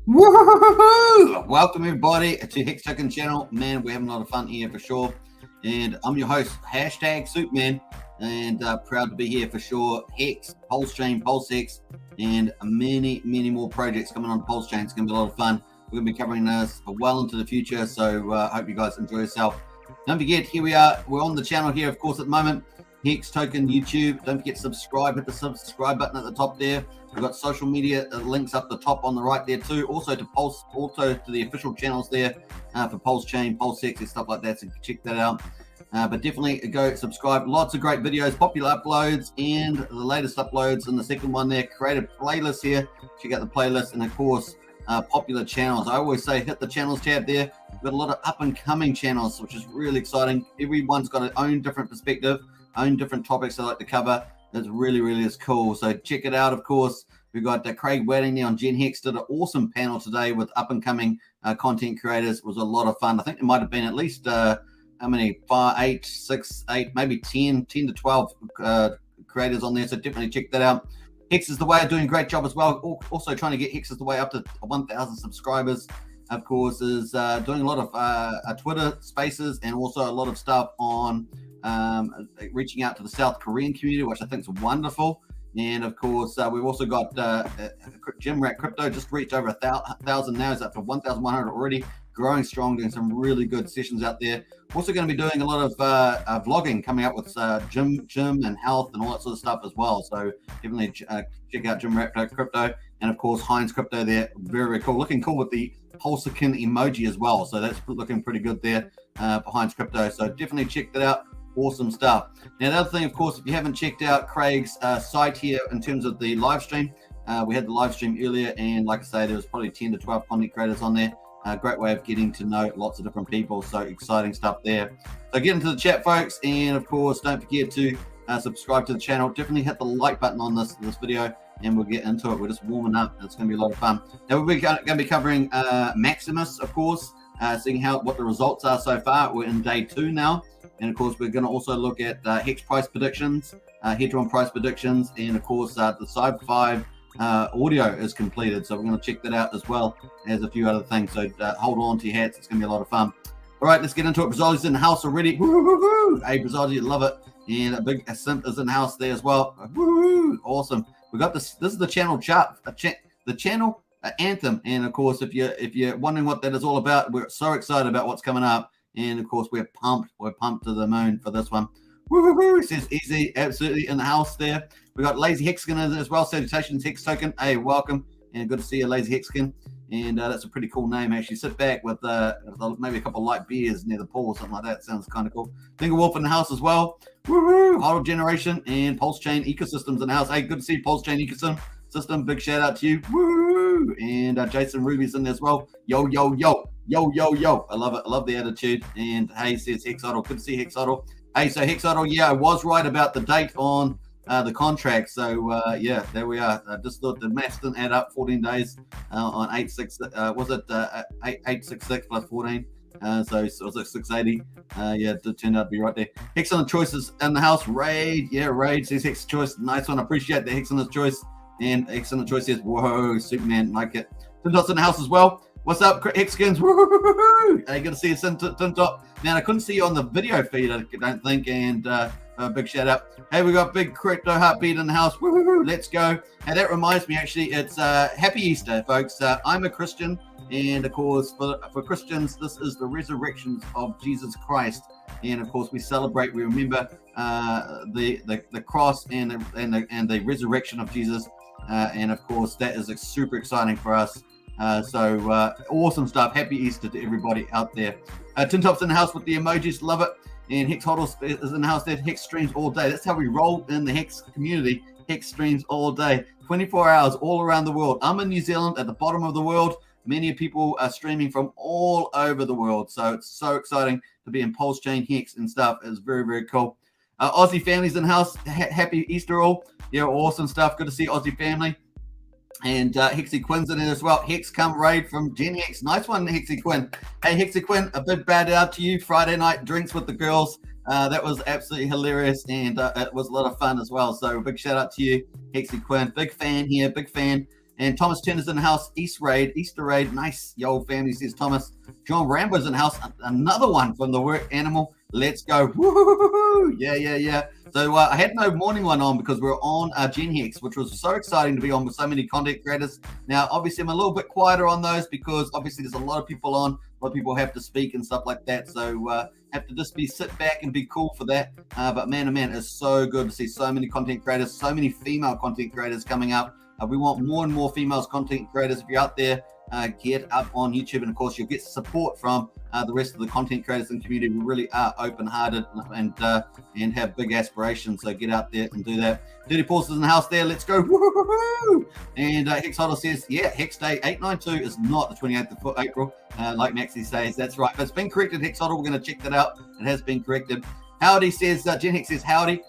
Woohoo! Welcome everybody to Hex Token channel. Man, we're having a lot of fun here for sure. And I'm your host, #Superman, and proud to be here for sure. Hex, Pulsechain, Pulsechain, and many more projects coming on Pulsechain. It's going to be a lot of fun. We're going to be covering this well into the future, so I hope you guys enjoy yourself. Don't forget, here we are. We're on the channel here, of course, at the moment. Hex Token YouTube. Don't forget to subscribe. Hit the subscribe button at the top there. We've got social media links up the top on the right there too. Also to the official channels there for Pulsechain, Pulsechain, and stuff like that. So check that out. But definitely go subscribe. Lots of great videos, popular uploads, and the latest uploads. And the second one there, created playlist here. Check out the playlist, and of course, popular channels. I always say hit the channels tab there. We've got a lot of up and coming channels, which is really exciting. Everyone's got their own different perspective, own different topics they like to cover. It's really is cool. So check it out. Of course, we've got Craig Wadding there on Gen Hex. Did an awesome panel today with up and coming content creators. It was a lot of fun. I think there might have been at least how many? 5, 8, 6, 8, maybe 10 to 12 creators on there. So definitely check that out. Hex is the way, doing a great job as well. Also trying to get Hex is the way up to 1,000 subscribers. Of course, is doing a lot of Twitter spaces and also a lot of stuff on reaching out to the South Korean community, which I think is wonderful. And of course, we've also got Jim Rat Crypto just reached over 1,000 now. He's up to 1,100 already, growing strong, doing some really good sessions out there. Also going to be doing a lot of vlogging coming up with gym and health and all that sort of stuff as well. So definitely check out Jim Rat Crypto, and of course Heinz Crypto there. Very cool, looking cool with the Pulsechain emoji as well. So that's looking pretty good there for Heinz Crypto. So definitely check that out. Awesome stuff. Now, the other thing, of course, if you haven't checked out Craig's site here in terms of the live stream, we had the live stream earlier, and like I say, there was probably 10 to 12 content creators on there. Great way of getting to know lots of different people. So exciting stuff there. So get into the chat, folks, and of course, don't forget to subscribe to the channel. Definitely hit the like button on this video, and we'll get into it. We're just warming up. It's going to be a lot of fun. Now, we're going to be covering Maximus, of course, seeing what the results are so far. We're in day 2 now. And of course, we're going to also look at Hex price predictions, Hedron price predictions, and of course, the SciVive audio is completed. So we're going to check that out as well as a few other things. So hold on to your hats. It's going to be a lot of fun. All right, let's get into it. Brazili's in the house already. Woo-hoo-hoo. Hey, Brazil, you love it. And a big simp is in the house there as well. Woo-hoo. Awesome. We got this. This is the channel chart, the channel anthem. And of course, if you're wondering what that is all about, we're so excited about what's coming up. And of course, we're pumped to the moon for this one. Woo-hoo-hoo, says Easy, absolutely in the house there. We got Lazy Hexkin as well. Salutations, Hex Token. Hey, welcome, and good to see you, Lazy Hexkin. And that's a pretty cool name, actually. Sit back with maybe a couple of light beers near the pool or something like that. Sounds kind of cool. Finger Wolf in the house as well. Woo-hoo, Hodl Generation and Pulsechain Ecosystems in the house. Hey, good to see Pulsechain Ecosystem. Big shout out to you. Woo! And Jason Ruby's in there as well. Yo. I love it. I love the attitude. And hey, says Hex Hedron. Good to see Hex Hedron. Hey, so Hex Hedron, yeah, I was right about the date on the contract. So yeah, there we are. I just thought the maths didn't add up. 14 days on 866. Was it 866 plus 14? So it was like 680. Yeah, it did turn out to be right there. Excellent choices in the house. Raid says Hex choice. Nice one. I appreciate the excellent choice. And excellent choice says, whoa, Superman, like it. Tinto's in the house as well. What's up, Hexkins? Woo-hoo-hoo-hoo. Hey, good to see you, Tintop. Man, I couldn't see you on the video feed, I don't think, and big shout out. Hey, we got Big Crypto Heartbeat in the house. Woo-hoo-hoo. Let's go. And that reminds me, actually, it's Happy Easter, folks. I'm a Christian, and of course, for Christians, this is the resurrection of Jesus Christ. And of course, we celebrate, we remember the cross and the resurrection of Jesus. And of course, that is super exciting for us. So awesome stuff. Happy Easter to everybody out there. Tintop's in the house with the emojis. Love it. And Hex Hodl is in the house there. Hex streams all day. That's how we roll in the Hex community. Hex streams all day. 24 hours all around the world. I'm in New Zealand at the bottom of the world. Many people are streaming from all over the world. So it's so exciting to be in Pulsechain, Hex and stuff. It's very cool. Aussie families in the house. Happy Easter all. Yeah, awesome stuff. Good to see Aussie family. And Hexy Quinn's in it as well. Hex come raid from Gen Hex. Nice one, Hexy Quinn. Hey, Hexy Quinn, a big bad out to you. Friday night drinks with the girls. That was absolutely hilarious, and it was a lot of fun as well. So big shout out to you, Hexy Quinn. Big fan here, big fan. And Thomas Turner's in the house. Easter raid. Nice, yo family, says Thomas. John Rambo's in the house. Another one from the work animal. Let's go. Woo-hoo-hoo-hoo. Yeah. So I had no morning one on because we're on Gen Hex, which was so exciting to be on with so many content creators. Now, obviously, I'm a little bit quieter on those because obviously there's a lot of people on. A lot of people have to speak and stuff like that. So have to just sit back and be cool for that. But man, oh man, it's so good to see so many content creators, so many female content creators coming up. We want more and more females content creators. If you're out there, get up on YouTube, and of course, you'll get support from the rest of the content creators in the community. We really are open-hearted and have big aspirations. So get out there and do that. Dirty Paul's in the house there. Let's go. Woo-hoo-hoo-hoo. And Hex Hedron says, yeah, Hex Day 892 is not the 28th of April, like Maxi says. That's right. But it's been corrected, Hex Hedron. We're going to check that out. It has been corrected. Howdy says, Gen Hex says, howdy.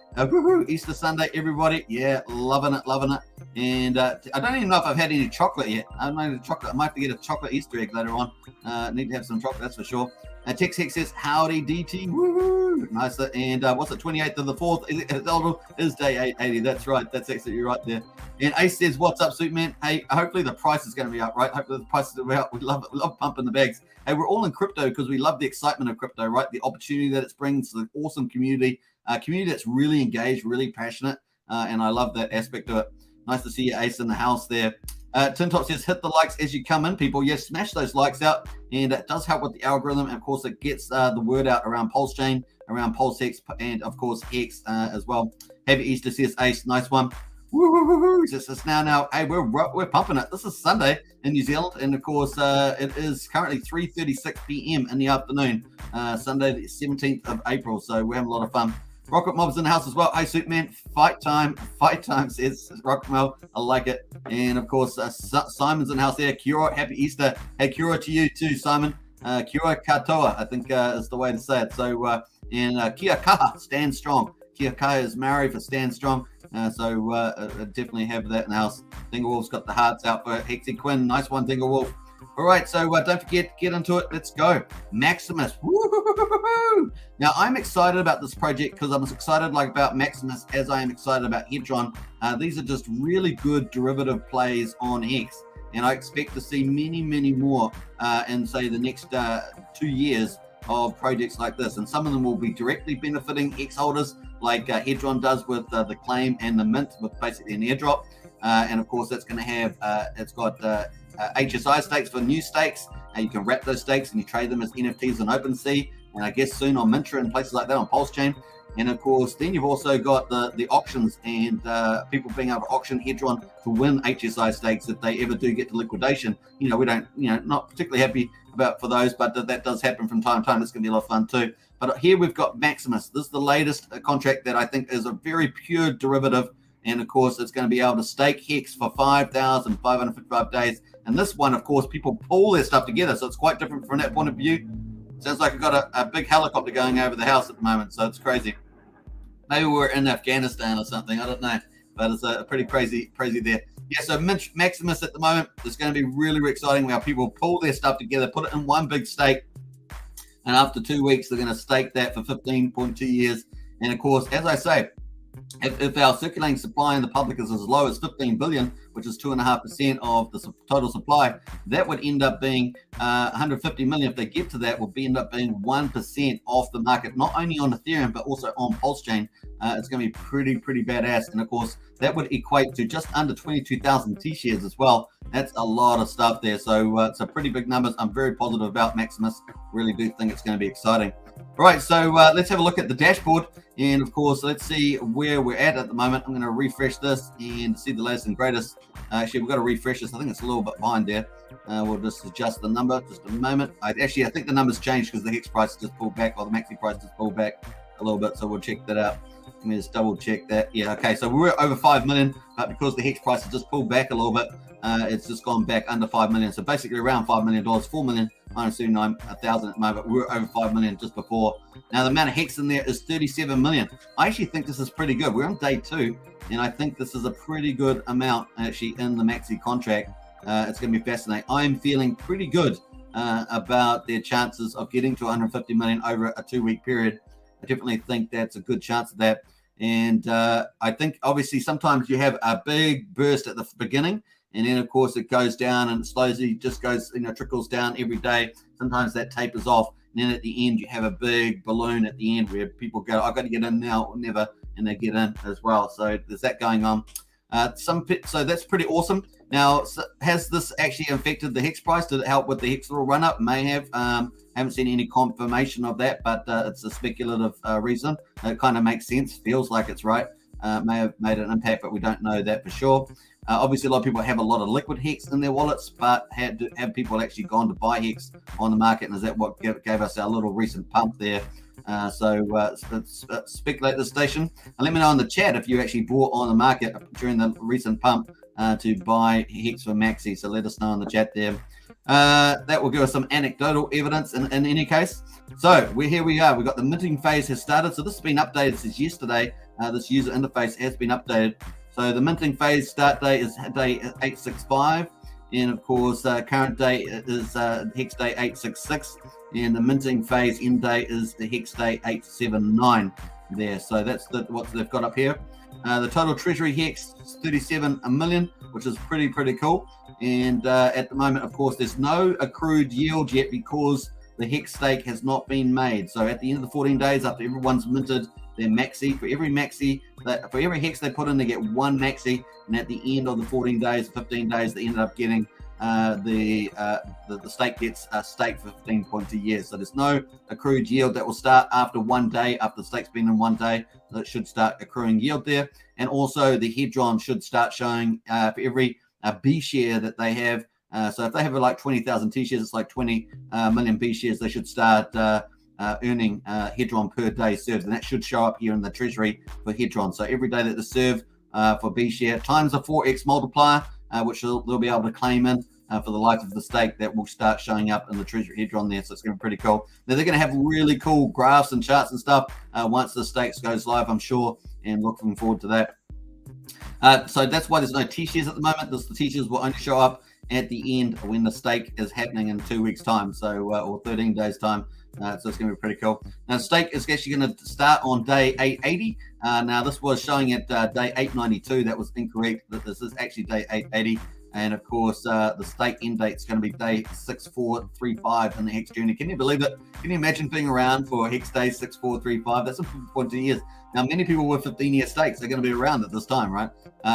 Easter Sunday, everybody. Yeah, loving it. And I don't even know if I've had any chocolate yet. I don't know the chocolate. I might have to get a chocolate Easter egg later on. Need to have some chocolate, that's for sure. Tex Hex says, howdy, DT. Woohoo. Nice. And what's it, 28th of the 4th? Is day 880. That's right. That's absolutely right there. And Ace says, what's up, Superman? Hey, hopefully the price is going to be up, right? Hopefully the price is going to be up. We love pumping the bags. Hey, we're all in crypto because we love the excitement of crypto, right? The opportunity that it brings to the awesome community. Community that's really engaged, really passionate. And I love that aspect of it. Nice to see you, Ace, in the house there. Tin Top says, hit the likes as you come in, people. Yes, smash those likes out. And it does help with the algorithm. And, of course, it gets the word out around Pulsechain, around Pulsechain, and, of course, Hex as well. Happy Easter, says Ace. Nice one. Woo-hoo-hoo-hoo. It's now. Hey, we're pumping it. This is Sunday in New Zealand. And, of course, it is currently 3:36 p.m. in the afternoon, Sunday, the 17th of April. So we're having a lot of fun. Rocket Mob's in the house as well. Hey, Superman, fight time, says Rocket Mob. I like it. And, of course, Simon's in the house there. Kira, happy Easter. Hey, Kira to you too, Simon. Kira katoa, I think is the way to say it. So, and Kia kaha, stand strong. Kia kaha is Maori for stand strong. So definitely have that in the house. Dinglewolf's got the hearts out for Hexy Quinn. Nice one, Dinglewolf. All right, so don't forget, get into it. Let's go. Maximus. Woo-hoo-hoo-hoo-hoo. Now, I'm excited about this project because I'm as excited about Maximus as I am excited about Hedron. These are just really good derivative plays on Hex, and I expect to see many, many more in, say, the next 2 years of projects like this. And some of them will be directly benefiting Hex holders, like Hedron does with the claim and the mint with basically an airdrop. And, of course, that's going to have, it's got HSI stakes for new stakes. You can wrap those stakes and you trade them as NFTs on OpenSea, and I guess soon on Mintra and places like that on Pulsechain. And of course, then you've also got the auctions and people being able to auction Hedron to win HSI stakes if they ever do get to liquidation. We don't, not particularly happy for those, but that does happen from time to time. It's going to be a lot of fun too. But here we've got Maximus. This is the latest contract that I think is a very pure derivative. And of course, it's going to be able to stake Hex for 5,555 days. And this one, of course, people pull their stuff together. So it's quite different from that point of view. Sounds like I've got a big helicopter going over the house at the moment. So it's crazy. Maybe we're in Afghanistan or something. I don't know. But it's a pretty crazy there. Yeah, so Maximus at the moment is going to be really, really exciting where people pull their stuff together, put it in one big stake. And after 2 weeks, they're going to stake that for 15.2 years. And of course, as I say, if our circulating supply in the public is as low as 15 billion, which is 2.5% of the total supply, that would end up being 150 million. If they get to that, will end up being 1% off the market, not only on Ethereum, but also on Pulsechain. It's going to be pretty badass. And of course, that would equate to just under 22,000 T-shares as well. That's a lot of stuff there. So it's a pretty big numbers. I'm very positive about Maximus. Really do think it's going to be exciting. All right, so let's have a look at the dashboard. And of course, let's see where we're at the moment. I'm going to refresh this and see the latest and greatest. Actually, we've got to refresh this. I think it's a little bit behind there. We'll just adjust the number just a moment. I think the number's changed because the Hex price just pulled back, or the Maxi price just pulled back a little bit. So we'll check that out. Let me just double check that. Yeah, okay. So we're over 5 million, but because the Hex price has just pulled back a little bit, it's just gone back under 5 million. So basically around $5 million, 4,979,000 at the moment. We were over 5 million just before. Now the amount of Hex in there is 37 million. I actually think this is pretty good. We're on day 2, and I think this is a pretty good amount actually in the Maxi contract. It's going to be fascinating. I'm feeling pretty good about their chances of getting to 150 million over a 2-week period. I definitely think that's a good chance of that. And I think obviously sometimes you have a big burst at the beginning, and then of course it goes down and it slowly just goes, trickles down every day. Sometimes that tapers off, and then at the end you have a big balloon at the end where people go, I've got to get in now or never, and they get in as well. So there's that going on. So that's pretty awesome. Now, has this actually affected the Hex price? Did it help with the Hex little run up? May have. Haven't seen any confirmation of that, but it's a speculative reason. It kind of makes sense. Feels like it's right. May have made an impact, but we don't know that for sure. Obviously, a lot of people have a lot of liquid Hex in their wallets, but have people actually gone to buy Hex on the market? And is that what gave us our little recent pump there? So speculate this station. And let me know in the chat if you actually bought on the market during the recent pump to buy Hex for Maxi. So let us know in the chat there. That will give us some anecdotal evidence in any case. So here we are. We've got the minting phase has started. So this has been updated since yesterday. This user interface has been updated. So the minting phase start date is day 865. And of course, current day is Hex day 866. And the minting phase end date is the Hex day 879 there. So that's what they've got up here. The total treasury Hex is 37 million, which is pretty cool. And at the moment, of course, there's no accrued yield yet because the Hex stake has not been made. So at the end of the 14 days, after everyone's minted their Maxi, for every Hex they put in, they get one Maxi. And at the end of the 14 days, 15 days, they ended up getting the stake gets staked for 15.2 years. So there's no accrued yield that will start after 1 day, after the stake's been in 1 day. So it should start accruing yield there. And also the Hedron should start showing for every B share that they have. So if they have like 20,000 T shares, it's like 20 million B shares. They should start earning Hedron per day served. And that should show up here in the treasury for Hedron. So every day that they serve for B share times a 4x multiplier, which they'll be able to claim in for the life of the stake, that will start showing up in the treasury Hedron there. So it's going to be pretty cool. Now they're going to have really cool graphs and charts and stuff once the stakes goes live, I'm sure, and looking forward to that. So that's why there's no T-shares at the moment. The T-shares will only show up at the end when the stake is happening in 2 weeks' time, so or 13 days' time. So it's going to be pretty cool. Now, the stake is actually going to start on day 880. Now, this was showing at day 892. That was incorrect. But this is actually day 880. And of course, the stake end date is going to be day 6435 in the Hex journey. Can you believe it? Can you imagine being around for Hex day 6435? That's 20 years. Now, many people with 15-year stakes are going to be around at this time, right?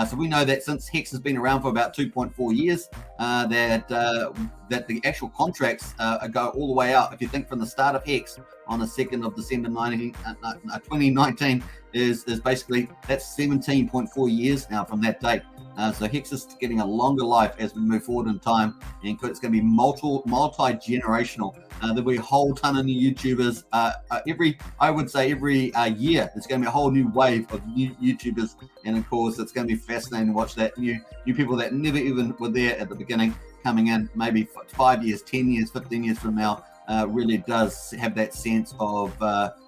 So we know that since Hex has been around for about 2.4 years, that the actual contracts go all the way out. If you think from the start of Hex on the 2nd of December 2019 is basically, that's 17.4 years now from that date. So Hex is getting a longer life as we move forward in time, and it's going to be multi-generational. There'll be a whole ton of new YouTubers every year. There's going to be a whole new wave of new YouTubers, and of course, it's going to be fascinating to watch that new people that never even were there at the beginning coming in. Maybe 5 years, 10 years, 15 years from now, really does have that sense of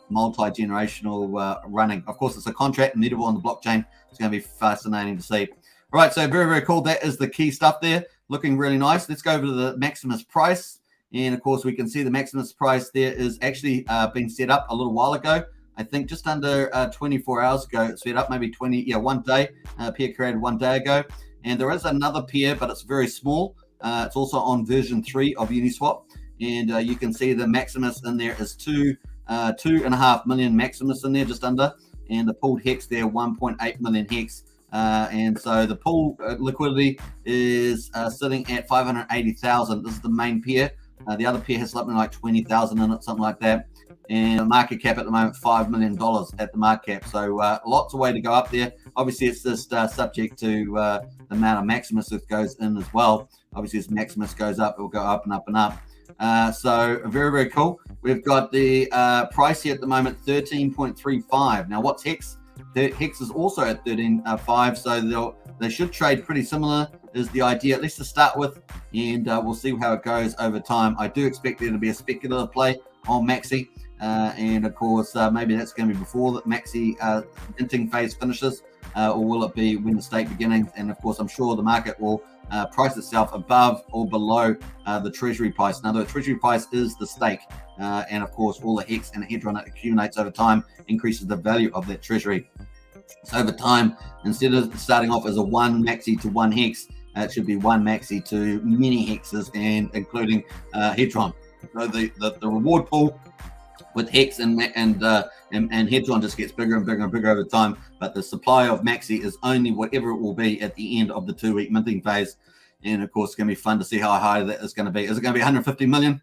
multi-generational running. Of course, it's a contract immutable on the blockchain. It's going to be fascinating to see. All right, so very cool. That is the key stuff there. Looking really nice. Let's go over to the Maximus price. And of course, we can see the Maximus price there is actually been set up a little while ago. I think just under 24 hours ago, it's set up, maybe 1 day. Pair created 1 day ago. And there is another pair, but it's very small. It's also on version 3 of Uniswap. And you can see the Maximus in there is 2.5 million Maximus in there, just under. And the pooled Hex there, 1.8 million Hex. And so the pool liquidity is sitting at 580,000. This is the main pair. The other pair has something like 20,000 in it, something like that. And the market cap at the moment, $5 million at the market cap. So lots of way to go up there. Obviously, it's just subject to the amount of Maximus that goes in as well. Obviously, as Maximus goes up, it will go up and up and up. So very cool. We've got the price here at the moment, 13.35. Now, what's Hex? Hex is also at 13.5, so they should trade pretty similar is the idea, at least to start with, and we'll see how it goes over time. I do expect there to be a speculative play on Maxi, and of course maybe that's going to be before the Maxi minting phase finishes, or will it be when the stake begins? And of course I'm sure the market will price itself above or below the treasury price. Now the treasury price is the stake, and of course all the Hex and Hedron that accumulates over time increases the value of that treasury. So over time, instead of starting off as a 1 Maxi to 1 Hex, It should be one Maxi to many hexes, and including Hedron. So the reward pool with Hex and Hedron just gets bigger and bigger and bigger over time, but the supply of Maxi is only whatever it will be at the end of the 2-week minting phase. And of course, it's going to be fun to see how high that is going to be. Is it going to be 150 million?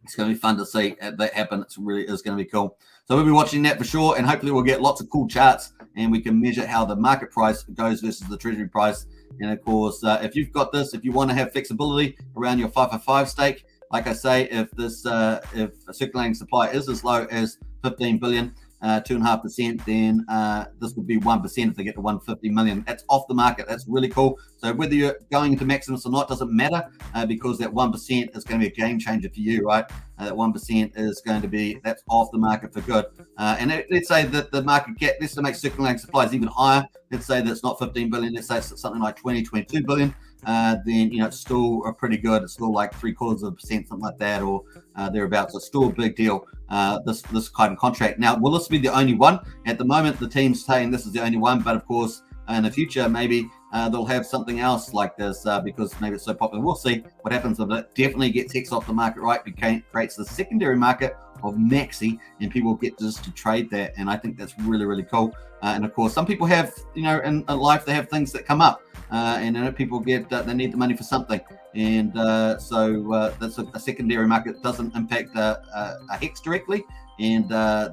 It's going to be fun to see that happen. It's really is going to be cool. So we'll be watching that for sure, and hopefully we'll get lots of cool charts, and we can measure how the market price goes versus the treasury price. And of course, if you've got this, if you want to have flexibility around your 555 stake, like I say, if this if circulating supply is as low as 15 billion, 2.5%, then this would be 1% if they get to 150 million. That's off the market. That's really cool. So whether you're going into Maximus or not doesn't matter, because that 1% is going to be a game changer for you, right? That 1% is going to be, that's off the market for good. And let's say that the market cap, let's make circulating supply is even higher. Let's say that it's not 15 billion. Let's say it's something like 20, 22 billion. Then it's still a pretty good. It's still like 0.75%, something like that, or thereabouts. It's still a big deal. This kind of contract. Now, will this be the only one? At the moment, the team's saying this is the only one, but of course, in the future, maybe they'll have something else like this because maybe it's so popular. We'll see what happens with it. Definitely gets Hex off the market, right? Creates the secondary market of Maxi, and people get just to trade that. And I think that's really, really cool. And of course, some people have, in life, they have things that come up. And people get they need the money for something, and so that's a secondary market. Doesn't impact a Hex directly, and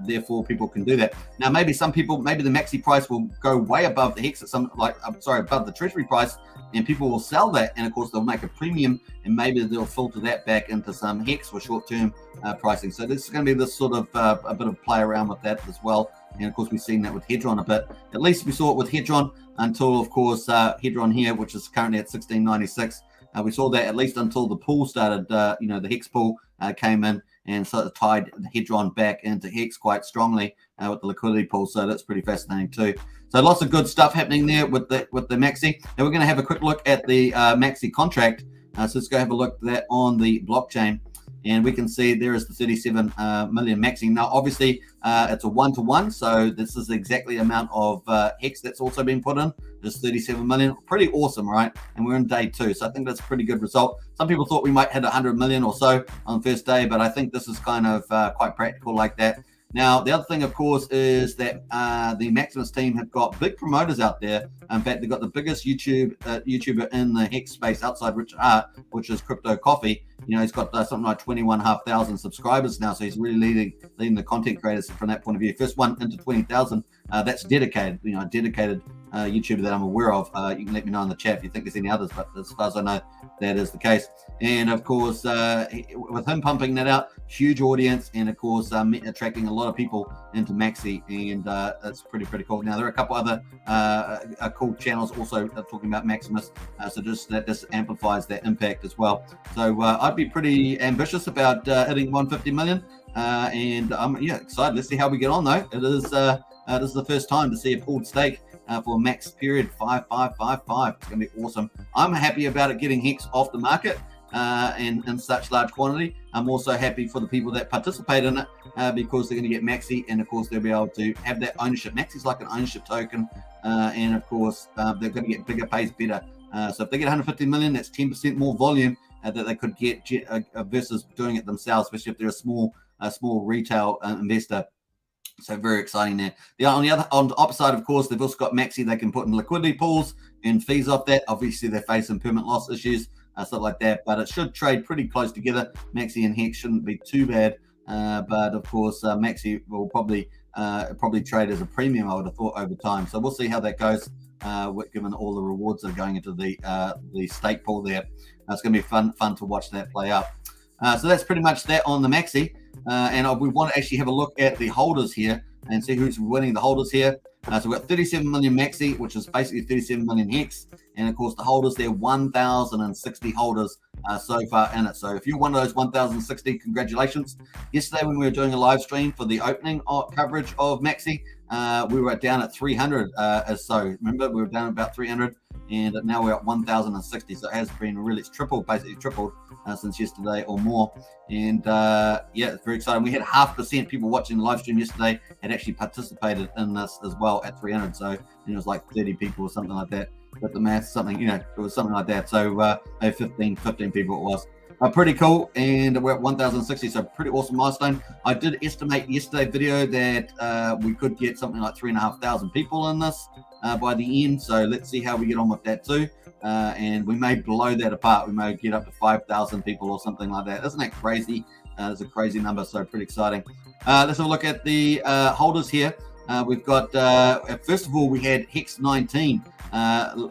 therefore people can do that. Now, maybe some people, maybe the Maxi price will go way above the Hex at above the treasury price, and people will sell that, and of course they'll make a premium, and maybe they'll filter that back into some Hex for short-term pricing. So this is going to be this sort of a bit of play around with that as well. And of course, we've seen that with Hedron a bit. At least we saw it with Hedron until, of course, Hedron here, which is currently at 1696. We saw that at least until the pool started, the Hex pool came in, and so it tied the Hedron back into Hex quite strongly with the liquidity pool. So that's pretty fascinating too. So lots of good stuff happening there with the Maxi. Now we're going to have a quick look at the Maxi contract. So let's go have a look at that on the blockchain. And we can see there is the 37 million Maxi. Now, obviously, it's a 1-to-1, so this is exactly the amount of Hex that's also been put in. There's 37 million. Pretty awesome, right? And we're in day 2, so I think that's a pretty good result. Some people thought we might hit 100 million or so on the first day, but I think this is kind of quite practical like that. Now, the other thing, of course, is that the Maximus team have got big promoters out there. In fact, they've got the biggest YouTuber in the Hex space outside Richard Hart, which is Crypto Coffee. He's got something like 21,500 subscribers now, so he's really leading the content creators from that point of view. First one into 20,000. That's dedicated, dedicated YouTuber that I'm aware of. You can let me know in the chat if you think there's any others, but as far as I know, that is the case. And of course, with him pumping that out, huge audience, and of course, attracting a lot of people into Maxi, and that's pretty cool. Now, there are a couple other cool channels also talking about Maximus, so that just amplifies that impact as well. So I'd be pretty ambitious about hitting 150 million, and I'm excited. Let's see how we get on though. This is the first time to see a pooled stake for max period 5555. It's going to be awesome. I'm happy about it getting Hex off the market in such large quantity. I'm also happy for the people that participate in it because they're going to get Maxi, and of course they'll be able to have that ownership. Maxi's like an ownership token, and of course they're going to get bigger, pays better. So if they get 150 million, that's 10% more volume that they could get versus doing it themselves, especially if they're a small retail investor. So very exciting there. On the opposite side, of course, they've also got Maxi they can put in liquidity pools and fees off that. Obviously, they're facing permanent loss issues, stuff like that, but it should trade pretty close together. Maxi and Hex shouldn't be too bad, but of course, Maxi will probably trade as a premium, I would have thought, over time. So we'll see how that goes, given all the rewards that are going into the stake pool there. It's going to be fun to watch that play out. So that's pretty much that on the Maxi. And we want to actually have a look at the holders here and see who's winning the holders here. So we've got 37 million Maxi, which is basically 37 million Hex. And of course, the holders there, 1,060 holders so far in it. So if you're one of those 1,060, congratulations. Yesterday, when we were doing a live stream for the opening coverage of Maxi, we were down at 300 so. Remember, we were down about 300, and now we're at 1,060. So it has been really, it's basically tripled since yesterday or more. And it's very exciting. We had 0.5% people watching the live stream yesterday had actually participated in this as well at 300. So it was like 30 people or something like that. with the math, something, it was something like that. So 15 people it was. Pretty cool, and we're at 1,060, so pretty awesome milestone. I did estimate yesterday's video that we could get something like 3,500 people in this by the end, so let's see how we get on with that too. And we may blow that apart. We may get up to 5,000 people or something like that. Isn't that crazy? It's a crazy number, so pretty exciting. Let's have a look at the holders here. We've got, first of all, we had Hex 19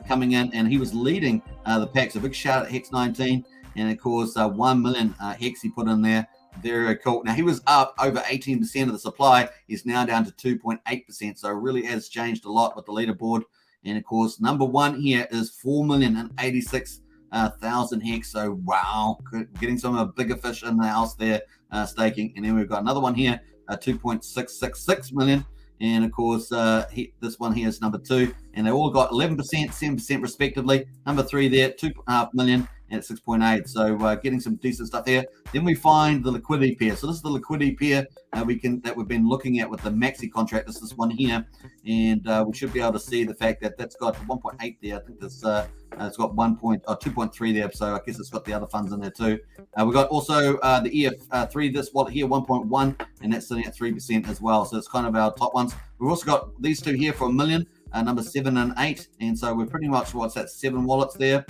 coming in, and he was leading the pack. So big shout out Hex 19. And of course, 1 million Hex he put in there. Very cool. Now, he was up over 18% of the supply. He's now down to 2.8%. So it really has changed a lot with the leaderboard. And of course, number one here is 4,086,000 Hex. So wow, getting some bigger fish in the house there, staking. And then we've got another one here, 2.666 million. And of course, this one here is number two. And they all got 11%, 7% respectively. Number three there, 2.5 million. And at 6.8, so getting some decent stuff here. Then we find the liquidity pair. So this is the liquidity pair that we've been looking at with the Maxi contract. This one here, and we should be able to see the fact that that's got 1.8 there. I think this it's got 2.3 there. So I guess it's got the other funds in there too. We got also the EF3, this wallet here, 1.1, and that's sitting at 3% as well. So it's kind of our top ones. We've also got these two here for $1 million, number 7 and 8, and so we're pretty much 7 wallets there.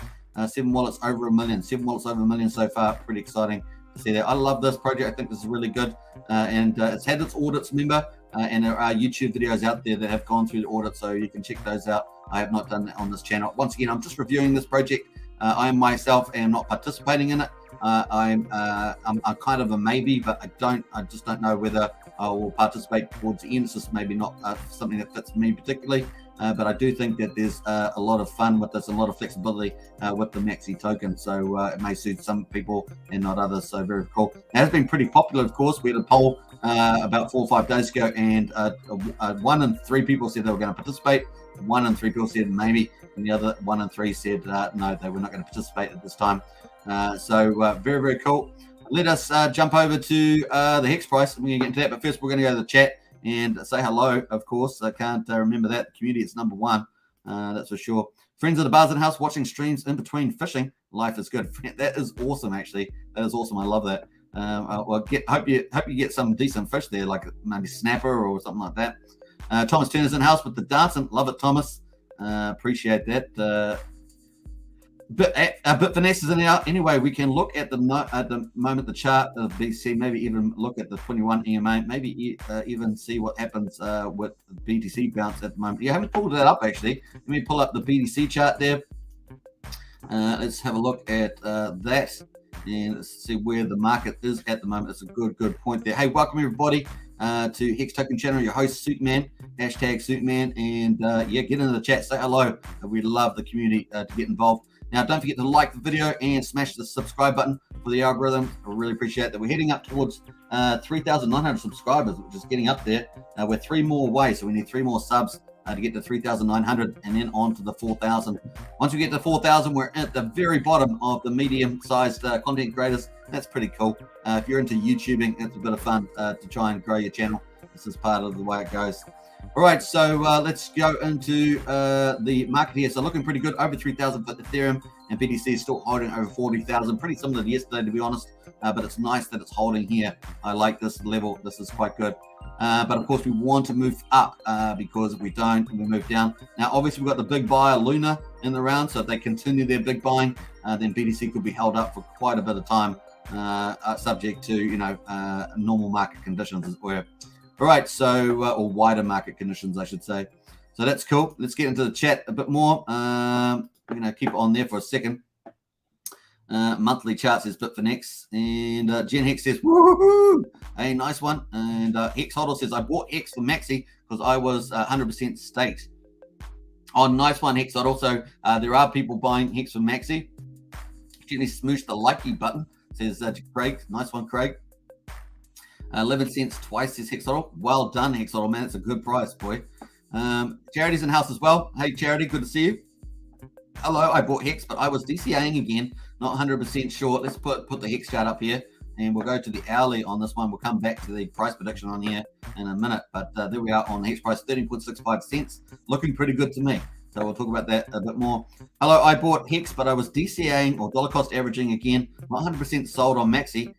7 wallets over $1 million. 7 wallets over $1 million so far. Pretty exciting to see that. I love this project. I think this is really good. And it's had its audits, remember, and there are YouTube videos out there that have gone through the audit, so you can check those out. I have not done that on this channel. Once again, I'm just reviewing this project. I myself am not participating in it. I'm kind of a maybe, but I just don't know whether I will participate towards the end. It's just maybe not something that fits me particularly. But I do think that there's a lot of fun with this, a lot of flexibility with the Maxi token. So it may suit some people and not others. So very cool. It has been pretty popular, of course. We had a poll about 4 or 5 days ago, and 1 in 3 people said they were going to participate. 1 in 3 people said maybe, and the other 1 in 3 said no, they were not going to participate at this time. So very, very cool. Let us jump over to the Hex price. We're going to get into that, but first we're going to go to the chat and say hello, of course. I can't remember that. The community is number one, that's for sure. Friends of the Bars in House watching streams in between fishing. Life is good. That is awesome, actually. That is awesome. I love that. Hope you get some decent fish there, like maybe snapper or something like that. Thomas Turner's in house with the dancing. Love it, Thomas. Appreciate that. But finesse is in out. Anyway, we can look at the moment the chart of BTC, maybe even look at the 21 EMA, maybe even see what happens with the BTC bounce at the moment. You haven't pulled that up, actually. Let me pull up the BTC chart there. Let's have a look at that, and let's see where the market is at the moment. It's a good point there. Hey, welcome everybody to Hex Token Channel, your host Suitman, #Suitman, and yeah, get into the chat, say hello. We love the community to get involved. Now, don't forget to like the video and smash the subscribe button for the algorithm. I really appreciate that. We're heading up towards 3,900 subscribers, which is getting up there. We're 3 more away, so we need 3 more subs to get to 3,900 and then on to the 4,000. Once we get to 4,000, we're at the very bottom of the medium-sized content creators. That's pretty cool. If you're into YouTubing, it's a bit of fun to try and grow your channel. This is part of the way it goes. All right, so let's go into the market here. So looking pretty good, over 3,000 for Ethereum, and BTC is still holding over 40,000. Pretty similar to yesterday, to be honest, but it's nice that it's holding here. I like this level. This is quite good. But of course, we want to move up because if we don't, we move down. Now, obviously, we've got the big buyer Luna in the round, so if they continue their big buying, then BTC could be held up for quite a bit of time, subject to normal market conditions, as it were. All right, so or wider market conditions, I should say. So that's cool. Let's get into the chat a bit more. I'm going to keep it on there for a second. Monthly charts is Bitfinex, and Jen Hex says, woohoo, a nice one. And Hex Hodl says, I bought Hex for Maxi because I was 100% staked. Oh, nice one, Hex Hodl. So there are people buying Hex for Maxi. Gently smoosh the likey button, says Craig. Nice one, Craig. 11 cents twice, says Hex Hodl. Well done, Hex Hodl, man. It's a good price, boy. Charity's in house as well. Hey, Charity, good to see you. Hello, I bought Hex, but I was DCAing again. Not 100% sure. Let's put the Hex chart up here, and we'll go to the hourly on this one. We'll come back to the price prediction on here in a minute. But there we are on the Hex price, 13.65 cents. Looking pretty good to me. So we'll talk about that a bit more. Hello, I bought Hex, but I was DCAing or dollar cost averaging again. Not 100% sold on Maxi.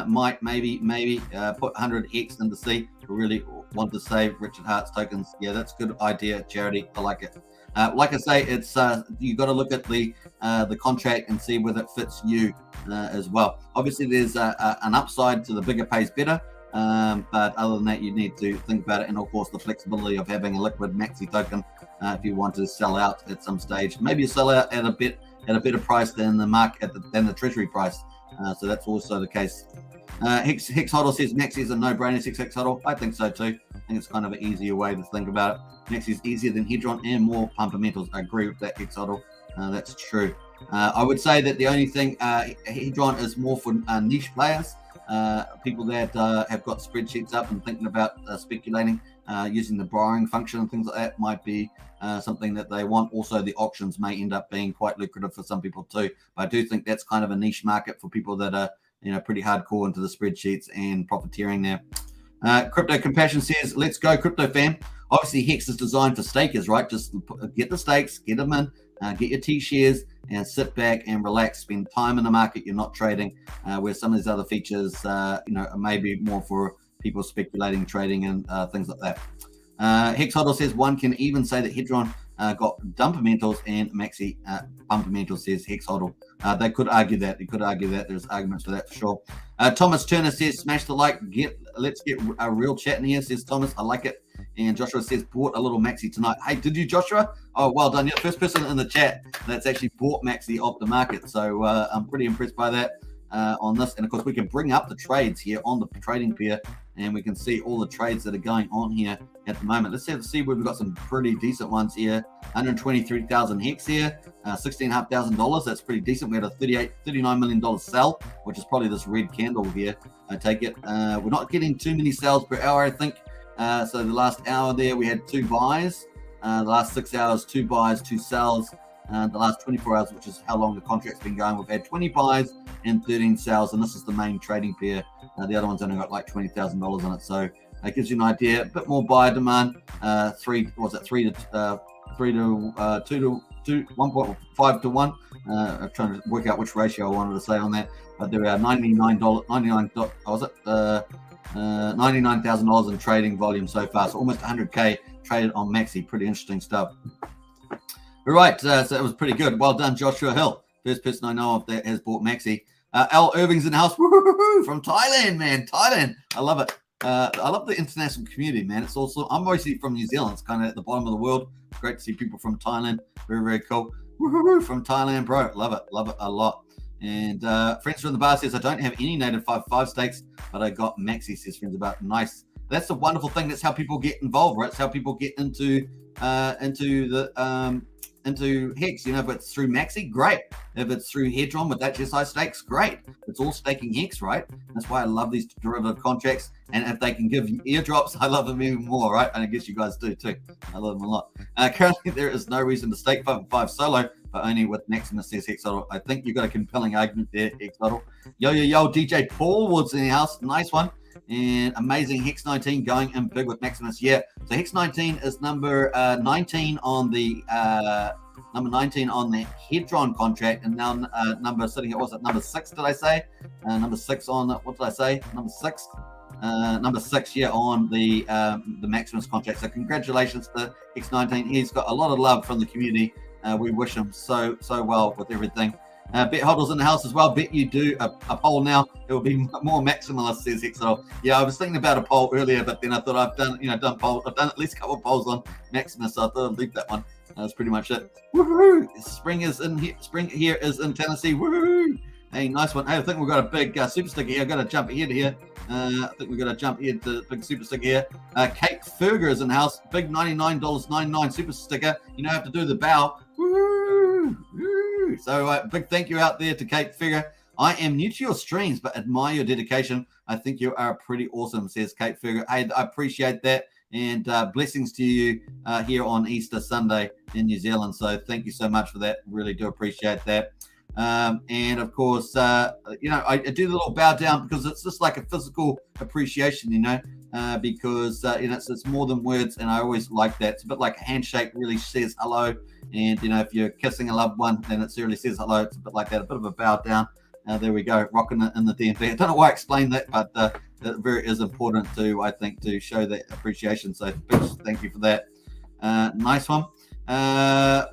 Might maybe put 100 Hex into C. Really want to save Richard Hart's tokens. Yeah, that's a good idea, Charity. I like it. Like I say, it's you got to look at the contract and see whether it fits you as well. Obviously, there's an upside to the bigger pays better, but other than that, you need to think about it, and of course, the flexibility of having a liquid Maxi token if you want to sell out at some stage. Maybe you sell out at a better price than the market than the treasury price. So that's also the case. Hex Hodl says Maxi is a no-brainer. Hex Hodl, I think so too. I think it's kind of an easier way to think about it. Maxi is easier than Hedron and more fundamentals. I agree with that, Hex Hodl. That's true. I would say that the only thing Hedron is more for niche players, people that have got spreadsheets up and thinking about speculating using the borrowing function and things like that might be something that they want. Also, the auctions may end up being quite lucrative for some people too. But I do think that's kind of a niche market for people that are pretty hardcore into the spreadsheets and profiteering there. Crypto Compassion says, let's go, crypto fam. Obviously, Hex is designed for stakers, right? Just get the stakes, get them in, get your T shares, and sit back and relax. Spend time in the market. You're not trading. Where some of these other features, maybe more for people speculating, trading, and things like that. Hex Hodl says one can even say that Hedron got dumpermentals and Maxi bumpermentals, says Hex Hodl. They could argue that. There's arguments for that for sure. Thomas Turner says, smash the like. Let's get a real chat in here, says Thomas. I like it. And Joshua says, bought a little Maxi tonight. Hey, did you, Joshua? Oh, well done. You're the first person in the chat that's actually bought Maxi off the market. So I'm pretty impressed by that on this. And, of course, we can bring up the trades here on the trading pair, and we can see all the trades that are going on here at the moment. Let's see where we've got some pretty decent ones here. 123,000 Hex here, $16,500. That's pretty decent. We had a $39 million sell, which is probably this red candle here. I take it. We're not getting too many sales per hour, I think. So the last hour there, we had 2 buys. The last 6 hours, 2 buys, 2 sells. The last 24 hours, which is how long the contract's been going, we've had 20 buys and 13 sales, and this is the main trading pair. The other one's only got like $20,000 on it, so that gives you an idea. A bit more buyer demand. 3 to 2 to 1.5 to 1. I'm trying to work out which ratio I wanted to say on that, but there are $99,000 in trading volume so far, so almost 100K traded on Maxi. Pretty interesting stuff. All right, so it was pretty good. Well done, Joshua Hill. First person I know of that has bought Maxi. Al Irving's in the house. Woo-hoo-hoo-hoo, from Thailand, man. Thailand. I love it. I love the international community, man. It's also, I'm mostly from New Zealand. It's kind of at the bottom of the world. Great to see people from Thailand. Very, very cool. Woo-hoo-hoo, from Thailand, bro. Love it a lot. And Friends from the Bar says, I don't have any native 5/5 stakes, but I got Maxi, says Friends about. Nice. That's the wonderful thing. That's how people get involved, right? It's how people get into Hex. If it's through Maxi, great. If it's through Hedron with HSI stakes, great. It's all staking Hex, right? That's why I love these derivative contracts. And if they can give you eardrops, I love them even more, right? And I guess you guys do too. I love them a lot. Currently, there is no reason to stake 5/5 solo, but only with Maximus, says Hex Hedron. I think you've got a compelling argument there, Hex Hedron. Yo, DJ Paul Woods in the house. Nice one. And amazing Hex 19 going in big with Maximus. Yeah, so Hex 19 is number 19 on the Hedron contract, and now number sitting at, what's it, number 6? Did I say number 6 on what did I say? Number 6. Number 6, yeah, on the Maximus contract. So congratulations to Hex 19. He's got a lot of love from the community. We wish him so well with everything. Bet Hodl's in the house as well. Bet you do a poll now. It will be more maximalist, says Hex Hodl. Yeah, I was thinking about a poll earlier, but then I thought I've done at least a couple of polls on Maximus, so I thought I'd leave that one. That's pretty much it. Woohoo! Spring here is in Tennessee. Woohoo! Hey, nice one. Hey, I think we've got a big super sticker here. I've got to jump ahead here. I think we've got to jump ahead to the big super sticker here. Kate Ferger is in the house. Big $99.99 super sticker. You don't have to do the bow. Woo! Woo! So big thank you out there to Kate Ferger. I am new to your streams, but admire your dedication. I think you are pretty awesome, says Kate Ferger. Hey, I appreciate that. And blessings to you here on Easter Sunday in New Zealand. So thank you so much for that. Really do appreciate that. And of course, I do the little bow down because it's just like a physical appreciation, because it's more than words, and I always like that. It's a bit like a handshake really says hello, and if you're kissing a loved one, then it really says hello. It's a bit like that, a bit of a bow down. There we go, rocking it in the DMV. I don't know why I explained that, but it is important I think, to show that appreciation. So thank you for that. Nice one.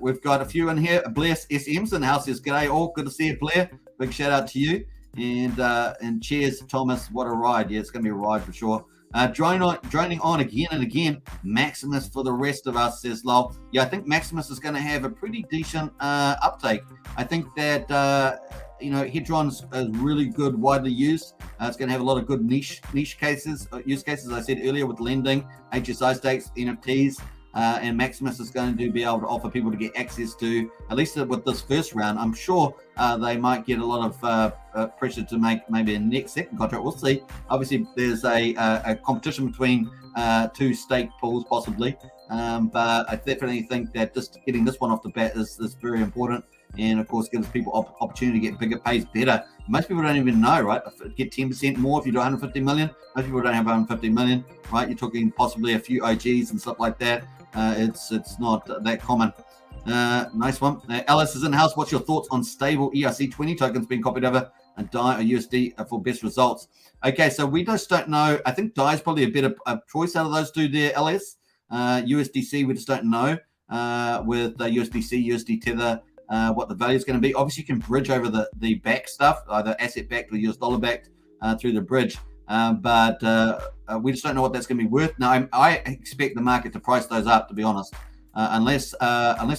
We've got a few in here. Blair SM's in the house says, "G'day all, good to see you, Blair. Big shout out to you, and cheers, Thomas. What a ride! Yeah, it's going to be a ride for sure." Droning on again and again. Maximus for the rest of us, says Lowell. Yeah, I think Maximus is going to have a pretty decent uptake. I think that Hedron's is really good, widely used. It's going to have a lot of good niche use cases. I said earlier, with lending, HSI stakes, NFTs. And Maximus is going to be able to offer people to get access to, at least with this first round. I'm sure they might get a lot of pressure to make maybe a second contract. We'll see. Obviously, there's a competition between two stake pools, possibly. But I definitely think that just getting this one off the bat is very important. And of course, gives people opportunity to get bigger, pays better. Most people don't even know, right? Get 10% more if you do 150 million. Most people don't have 150 million, right? You're talking possibly a few OGs and stuff like that. It's not that common. Nice one. Alice is in the house. What's your thoughts on stable ERC20 tokens being copied over and DAI or USD for best results? Okay, so we just don't know. I think DAI is probably a better choice out of those two there, LS. USDC, we just don't know with USDC, USD Tether, what the value is going to be. Obviously, you can bridge over the back stuff, either asset backed or US dollar backed through the bridge. But we just don't know what that's going to be worth. Now, I expect the market to price those up, to be honest, unless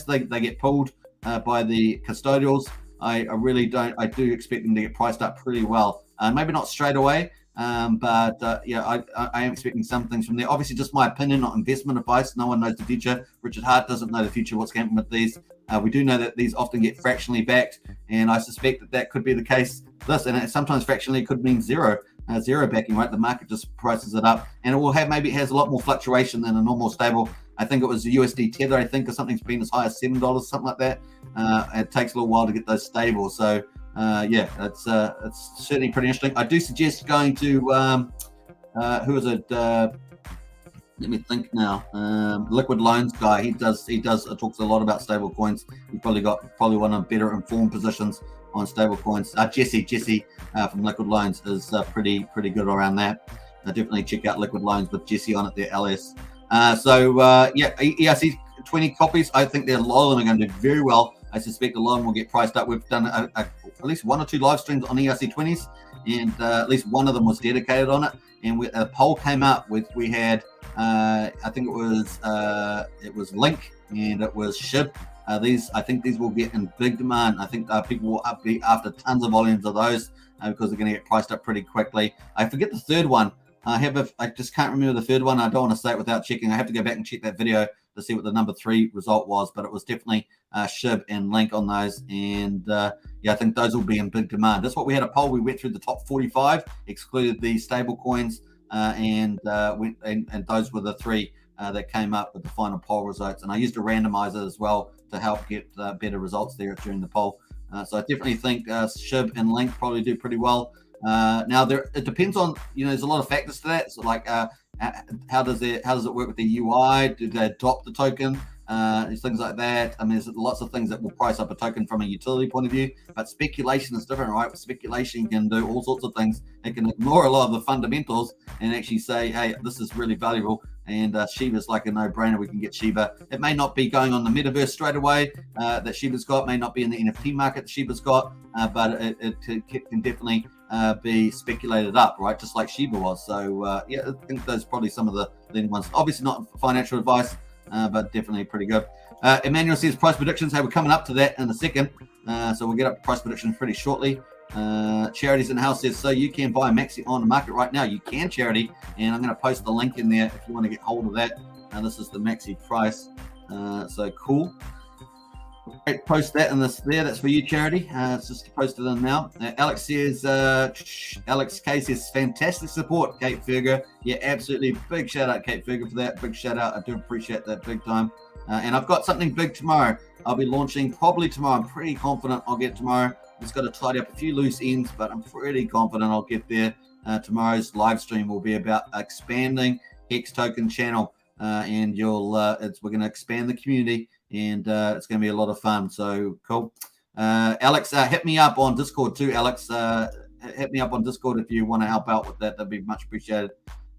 they get pulled by the custodials. I really don't. I do expect them to get priced up pretty well. Maybe not straight away, but I am expecting some things from there. Obviously, just my opinion, not investment advice. No one knows the future. Richard Hart doesn't know the future, what's going to happen with these. We do know that these often get fractionally backed, and I suspect that could be the case. And sometimes fractionally could mean zero backing, right? The market just prices it up, and it has a lot more fluctuation than a normal stable. I think it was the USD Tether, or something's been as high as $7, something like that. It takes a little while to get those stable. So it's certainly pretty interesting. I do suggest going to who is it? Let me think now. Liquid Loans guy. He talks a lot about stable coins. He's probably one of the better informed positions on stable coins. Jesse from Liquid Loans is pretty good around that. Definitely check out Liquid Loans with Jesse on it there, LS. ERC 20 copies. I think a lot of them are going to do very well. I suspect a lot of them will get priced up. We've done at least 1 or 2 live streams on ERC 20s, and at least one of them was dedicated on it. And a poll came up with, we had I think it was Link and it was SHIB. I think these will get in big demand. I think people will be after tons of volumes of those because they're going to get priced up pretty quickly. I forget the third one. I just can't remember the third one. I don't want to say it without checking. I have to go back and check that video to see what the number 3 result was, but it was definitely SHIB and Link on those. And I think those will be in big demand. That's what we had a poll. We went through the top 45, excluded the stable coins, and those were the 3 that came up with the final poll results. And I used a randomizer as well to help get better results there during the poll. So I definitely think SHIB and Link probably do pretty well. Now it depends on, there's a lot of factors to that. So like how does it work with the UI? Do they adopt the token? There's things like that. I mean, there's lots of things that will price up a token from a utility point of view, but speculation is different, right? With speculation, you can do all sorts of things. It can ignore a lot of the fundamentals and actually say, hey, this is really valuable. And Shiba's like a no-brainer. We can get Shiba. It may not be going on the metaverse straight away that Shiba's got, may not be in the NFT market that Shiba's got, but it can definitely be speculated up, right? Just like Shiba was. So, I think those are probably some of the leading ones. Obviously not financial advice, but definitely pretty good. Emmanuel says price predictions. Hey, we're coming up to that in a second. So we'll get up to price predictions pretty shortly. Charities in the house says, so you can buy Maxi on the market right now. You can, Charity, and I'm going to post the link in there if you want to get hold of that. This is the Maxi price. So cool. Great, post that in this there. That's for you, Charity. It's just posted in now. Alex says, Alex K says, fantastic support, Kate Ferger. Yeah, absolutely. Big shout out, Kate Ferger, for that. Big shout out. I do appreciate that big time. And I've got something big tomorrow. I'll be launching probably tomorrow. I'm pretty confident I'll get it tomorrow. Just got to tidy up a few loose ends, but I'm pretty confident I'll get there. Tomorrow's live stream will be about expanding Hex Token channel, and we're going to expand the community, and it's going to be a lot of fun. So cool. Alex, hit me up on Discord too, Alex. Hit me up on Discord if you want to help out with that. That'd be much appreciated.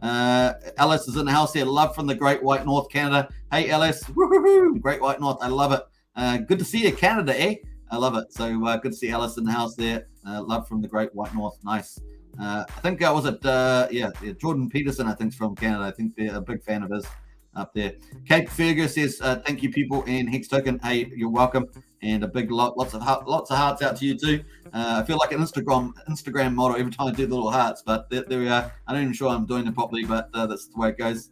Alice is in the house here. Love from the Great White North, Canada. Hey, Alice. Woo-hoo-hoo. Great White North. I love it. Good to see you, Canada, eh? I love it. So good to see Alice in the house there. Love from the Great White North. Nice. I think was it Jordan Peterson, I think, is from Canada. I think they're a big fan of his up there. Kate Fergus says, thank you, people, and Hex Token. Hey, you're welcome. And a big lots of hearts out to you too. I feel like an Instagram model every time I do the little hearts, but there we are. I'm not even sure I'm doing it properly, but that's the way it goes.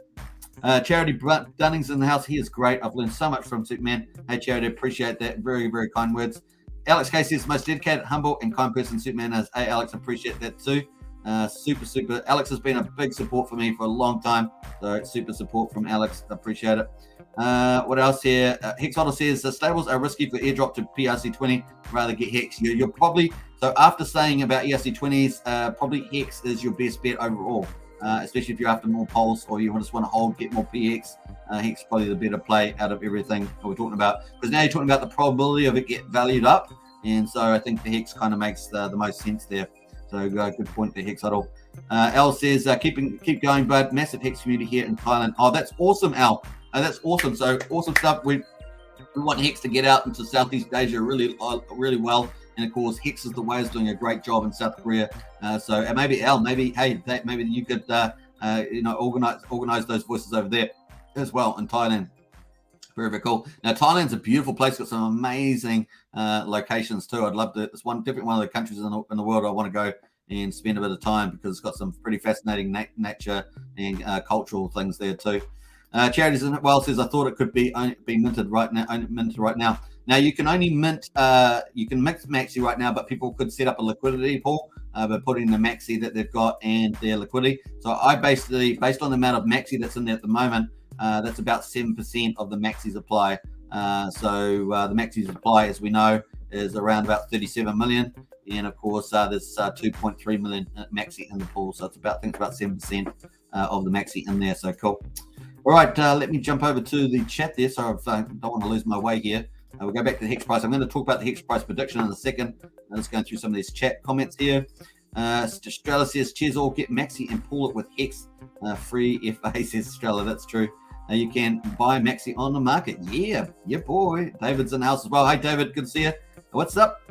Charity Dunning's in the house. He is great. I've learned so much from Superman. Hey, Charity, appreciate that. Very, very kind words. Alex Casey is the most dedicated, humble, and kind person Superman has. Hey, Alex, appreciate that too. Super. Alex has been a big support for me for a long time. So super support from Alex. Appreciate it. What else here? Hex Hedron says stables are risky for airdrop to PRC20. Rather get Hex. You're probably, so after saying about ERC20s, probably Hex is your best bet overall. Especially if you're after more pulse or you just want to hold, get more PX. Hex is probably the better play out of everything that we're talking about, because now you're talking about the probability of it get valued up, and so I think the Hex kind of makes the most sense there. So good point there, Hex Huddle. Al says keep going, bud. Massive Hex community here in Thailand. Oh, that's awesome, Al. That's awesome. So awesome stuff. We want Hex to get out into Southeast Asia really well. And of course, Hex is the way is doing a great job in South Korea. So maybe Al, maybe you could organize those voices over there as well in Thailand. Very, very cool. Now Thailand's a beautiful place, got some amazing locations too. I'd love to. It's definitely one of the countries in the world I want to go and spend a bit of time, because it's got some pretty fascinating nature and cultural things there too. Charities in it well says, I thought it could be minted right now. Now you can only mint, you can mix Maxi right now, but people could set up a liquidity pool by putting the Maxi that they've got and their liquidity. So I basically, based on the amount of Maxi that's in there at the moment, that's about 7% of the Maxi supply. The Maxi supply, as we know, is around about 37 million. And of course, there's 2.3 million Maxi in the pool. So it's about 7% of the Maxi in there. So cool. All right, let me jump over to the chat there. So I don't want to lose my way here. We'll go back to the Hex price. I'm going to talk about the Hex price prediction in a second. I'm just going through some of these chat comments here. Strella says, cheers all, get Maxi and pull it with Hex. Free FA, says Strella. That's true. You can buy Maxi on the market. Yeah, boy. David's in the house as well. Hey, David, good to see you. What's up?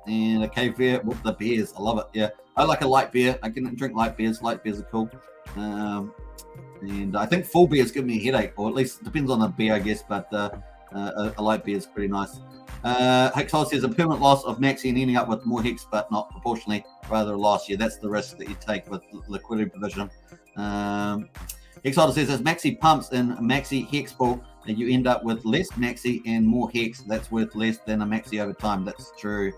And a cave beer with the beers. I love it. Yeah, I like a light beer. I can drink light beers. Light beers are cool. And I think full beers give me a headache, or at least it depends on the beer, I guess. But a light beer is pretty nice. Hex Hedron says a permanent loss of Maxi and ending up with more Hex, but not proportionally, rather a loss. Yeah, that's the risk that you take with liquidity provision. Hex Hedron says as Maxi pumps in Maxi Hex pool, and you end up with less Maxi and more Hex. That's worth less than a Maxi over time. That's true.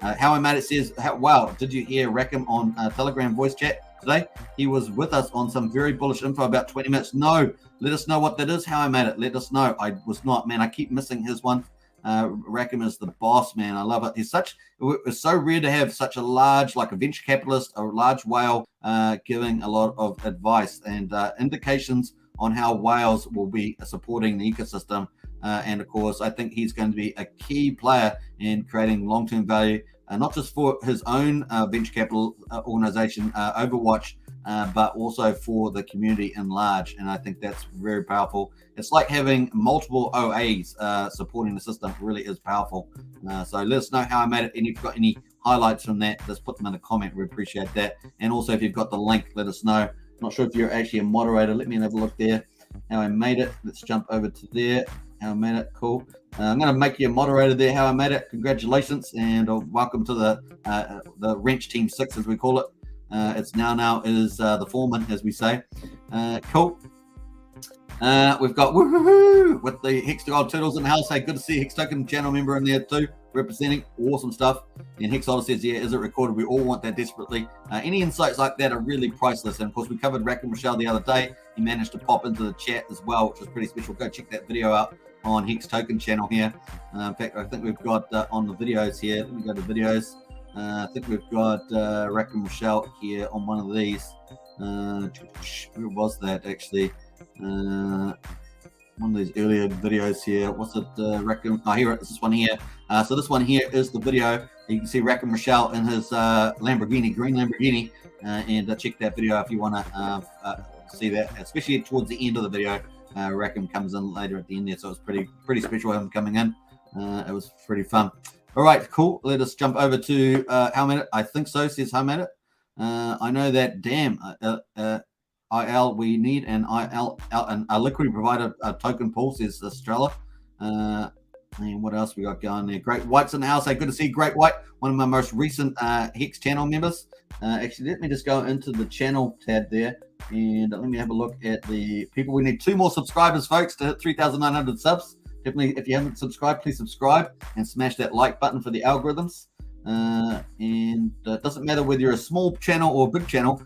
How I Made It says, wow, did you hear Rackham on Telegram voice chat today? He was with us on some very bullish info about 20 minutes. No, let us know what that is. How I Made It. Let us know. I was not, man. I keep missing his one. Rackham is the boss, man. I love it. It's so rare to have such a large, like a venture capitalist, a large whale giving a lot of advice and indications on how whales will be supporting the ecosystem. And of course, I think he's going to be a key player in creating long-term value, not just for his own venture capital organization, Overwatch, but also for the community in large. And I think that's very powerful. It's like having multiple OAs supporting the system. It really is powerful. So let us know how I made it. And if you've got any highlights from that, just put them in a comment. We appreciate that. And also, if you've got the link, let us know. Not sure if you're actually a moderator. Let me have a look there. How I made it. Let's jump over to there. How I made it. Cool. I'm going to make you a moderator there. How I made it. Congratulations. And welcome to the Wrench Team 6, as we call it. It's now is the foreman, as we say. Cool. We've got woohoo with the Hex Token Turtles in the house. Hey, good to see Hex Token channel member in there too, representing. Awesome stuff. And Hex Hedron says, yeah, is it recorded? We all want that desperately. Any insights like that are really priceless. And of course, we covered Rack and Rochelle the other day. He managed to pop into the chat as well, which was pretty special. Go check that video out. on Hex Token channel here. In fact, I think we've got on the videos here. Let me go to videos. I think we've got Rack and Michelle here on one of these. Where was that actually? One of these earlier videos here. What's it? Rack and, oh, here it is. This one here. So this one here is the video. You can see Rack and Michelle in his Lamborghini, green Lamborghini, and check that video if you want to see that, especially towards the end of the video. Rackham comes in later at the end there, so it's pretty special him coming in. It was pretty fun. All right, cool. Let us jump over to How Made It. I think so, says How Made It. I know that. Damn, IL, we need an a liquidity provider token pool, says Estrella. And what else we got going there? Great White's in the house. Hey, good to see Great White, one of my most recent Hex channel members. Actually, let me just go into the channel tab there. And let me have a look at the people. We need 2 more subscribers, folks, to hit 3,900 subs. Definitely, if you haven't subscribed, please subscribe and smash that like button for the algorithms. And it doesn't matter whether you're a small channel or a big channel.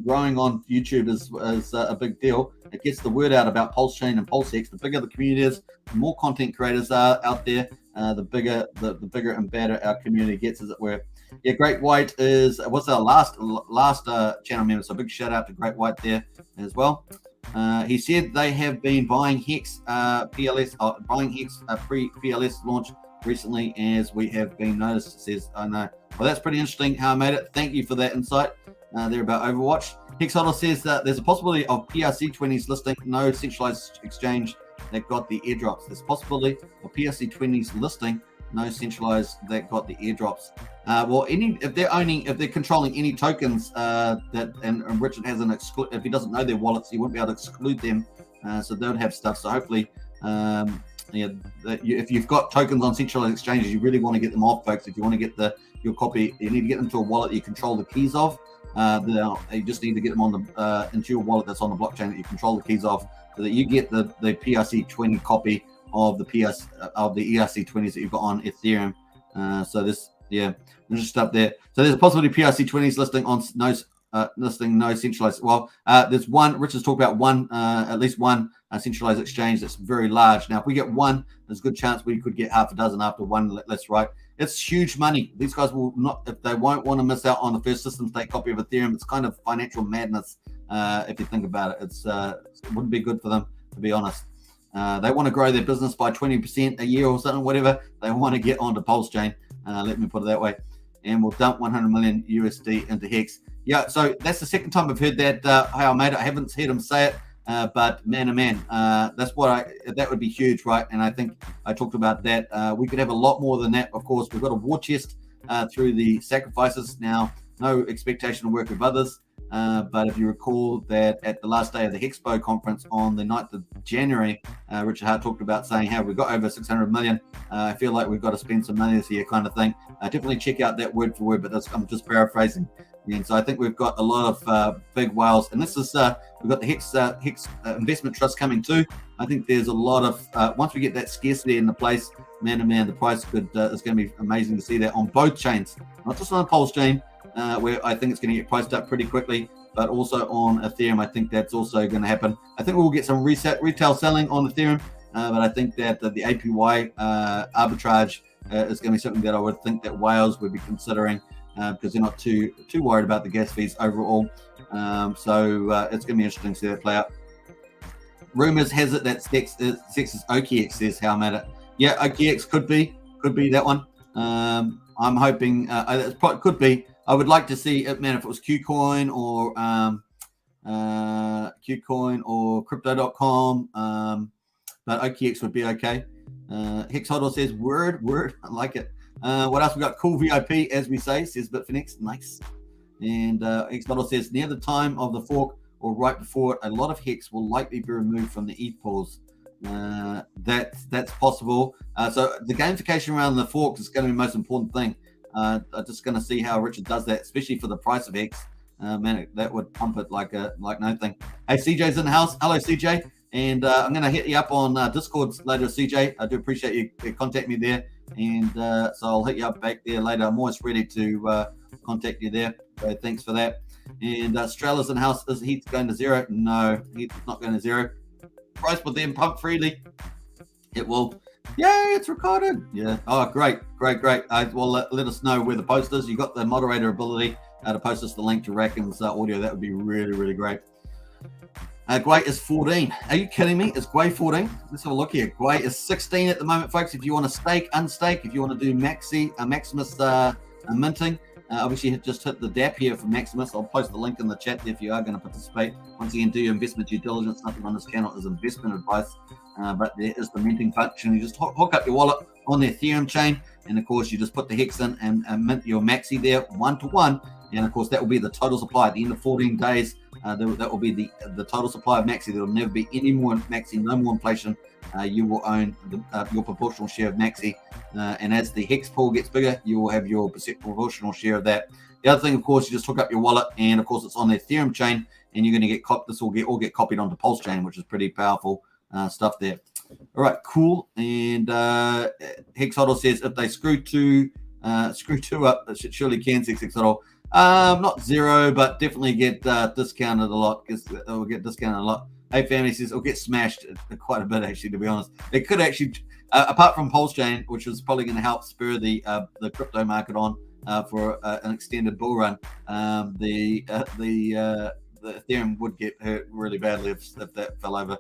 Growing on YouTube is a big deal. It gets the word out about Pulsechain and Pulsechain. The bigger the community is, the more content creators are out there, the bigger and better our community gets, as it were. Yeah, Great White is what's our last channel member. So big shout out to Great White there as well. He said they have been buying Hex PLS, buying Hex pre-PLS launch recently, as we have been noticed. It says, I know. Well, that's pretty interesting. How I made it. Thank you for that insight there about Overwatch. Hex Hedron says that there's a possibility of PRC20s listing no centralized exchange that got the airdrops. There's a possibility of PRC20s listing no centralized that got the airdrops. Well, if they're controlling any tokens and Richard has if he doesn't know their wallets, he won't be able to exclude them. So they would have stuff. So hopefully, if you've got tokens on centralized exchanges, you really want to get them off, folks. If you want to get your copy, you need to get them to a wallet you control the keys of. You just need to get them on into your wallet that's on the blockchain that you control the keys of, so that you get the PRC20 copy of the ERC20s that you've got on Ethereum. So this, there's just stuff there. So there's a possibility PRC20s listing on no centralized. Well, there's one. Richard's talked about one, at least one centralized exchange that's very large. Now, if we get one, there's a good chance we could get half a dozen after one. That's right. It's huge money. These guys will not, if they won't want to miss out on the first system state copy of Ethereum. It's kind of financial madness if you think about it. It wouldn't be good for them, to be honest. They want to grow their business by 20% a year or something, whatever. They want to get onto Pulsechain. Let me put it that way. And we'll dump 100 million USD into Hex. Yeah, so that's the second time I've heard that. How I made it. I haven't heard him say it, but man, oh man, that would be huge, right? And I think I talked about that. We could have a lot more than that. Of course, we've got a war chest through the sacrifices now. No expectation to work with others. But if you recall that at the last day of the Hexpo conference on the 9th of January, Richard Hart talked about saying how we got over 600 million. I feel like we've got to spend some money this year, kind of thing. Definitely check out that word for word, but I'm just paraphrasing. And so I think we've got a lot of big whales. And this is, we've got the Hex Investment Trust coming too. I think there's a lot of, once we get that scarcity in the place, man to man, the price is going to be amazing to see that on both chains, not just on the Pulsechain, where I think it's going to get priced up pretty quickly, but also on Ethereum. I think that's also going to happen. I think we'll get some retail selling on Ethereum, but I think that the APY arbitrage is going to be something that I would think that whales would be considering, because they're not too worried about the gas fees overall. So it's going to be interesting to see that play out. Rumors has it that Sex is OKX, says How I Made It. Yeah, OKX could be that one. I'm hoping it could be. I would like to see it, man, if it was KuCoin or Crypto.com, but OKX would be okay. Hex Hedron says, word, I like it. What else we got? Cool VIP, as we say, says Bitfinex. Nice. And Hex Hedron says, near the time of the fork or right before it, a lot of Hex will likely be removed from the ETH pools. That's possible. So the gamification around the forks is going to be the most important thing. I'm just going to see how Richard does that, especially for the price of Hex. Man, that would pump it like nothing. Hey, CJ's in the house. Hello, CJ. And I'm going to hit you up on Discord later, CJ. I do appreciate you contact me there. And so I'll hit you up back there later. I'm always ready to contact you there. So thanks for that. And Strella's in the house. Is he going to zero? No, he's not going to zero. Price with them, pump freely. It will. Yeah, it's recorded. Yeah. Oh, great. Well, let us know where the post is. You got the moderator ability to post us the link to Racken's audio. That would be really great. Gwei is 14. Are you kidding me? Is Gwei 14? Let's have a look here. Gwei is 16 at the moment, folks. If you want to stake, unstake, if you want to do Maximus minting, obviously just hit the DApp here for Maximus. I'll post the link in the chat if you are going to participate. Once again, do your investment due diligence. Nothing on this channel is investment advice, but there is the minting function. You just hook up your wallet on the Ethereum chain, and of course, you just put the Hex in and mint your Maxi there 1-to-1. And of course, that will be the total supply at the end of 14 days. That will be the total supply of Maxi. There will never be any more Maxi, no more inflation. You will own your proportional share of Maxi. And as the Hex pool gets bigger, you will have your proportional share of that. The other thing, of course, you just hook up your wallet, and of course, it's on the Ethereum chain, and you're going to get this will all get copied onto Pulsechain, which is pretty powerful stuff there. All right, cool. And Hex Hedron says if they screw two up, it surely can. Hex Hedron. Not zero, but definitely get discounted a lot, because it will get discounted a lot. Hey, family says it'll get smashed quite a bit, actually, to be honest. It could actually, apart from Pulsechain, which is probably going to help spur the crypto market on for an extended bull run, the Ethereum would get hurt really badly if that fell over.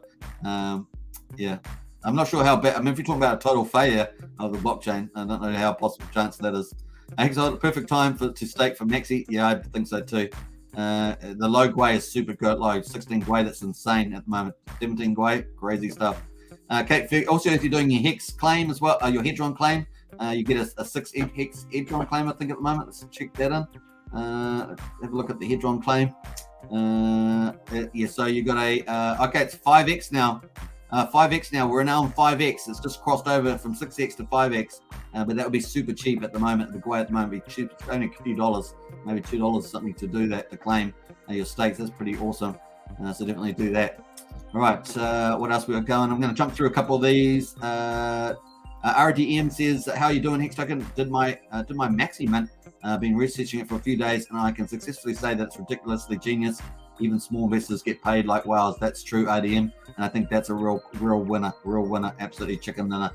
Yeah. I'm not sure how bad. I mean, if you're talking about a total failure of the blockchain, I don't know how possible chance that is. Exile, perfect time to stake for Maxi. Yeah, I think so too. The low Gwei is super good low. 16 Gwei, that's insane at the moment. 17 Gwei, crazy stuff. Kate, also, if you're doing your Hex claim as well, your Hedron claim, you get a 6 Hex Hedron claim, I think, at the moment. Let's check that in. Have a look at the Hedron claim. Yeah, so you got okay, it's 5x now. 5x now. We're now on 5x. It's just crossed over from 6x to 5x. But that would be super cheap at the moment. The Gwei at the moment would be cheap. It's only a few dollars, maybe $2 something to do that, to claim your stakes. That's pretty awesome. So definitely do that. All right. What else we got going? I'm going to jump through a couple of these. RDM says, how are you doing, Hex Token? Did my Maxi mint. Been researching it for a few days, and I can successfully say that it's ridiculously genius. Even small investors get paid like wows. That's true, RDM. And I think that's a real winner. Absolutely chicken dinner.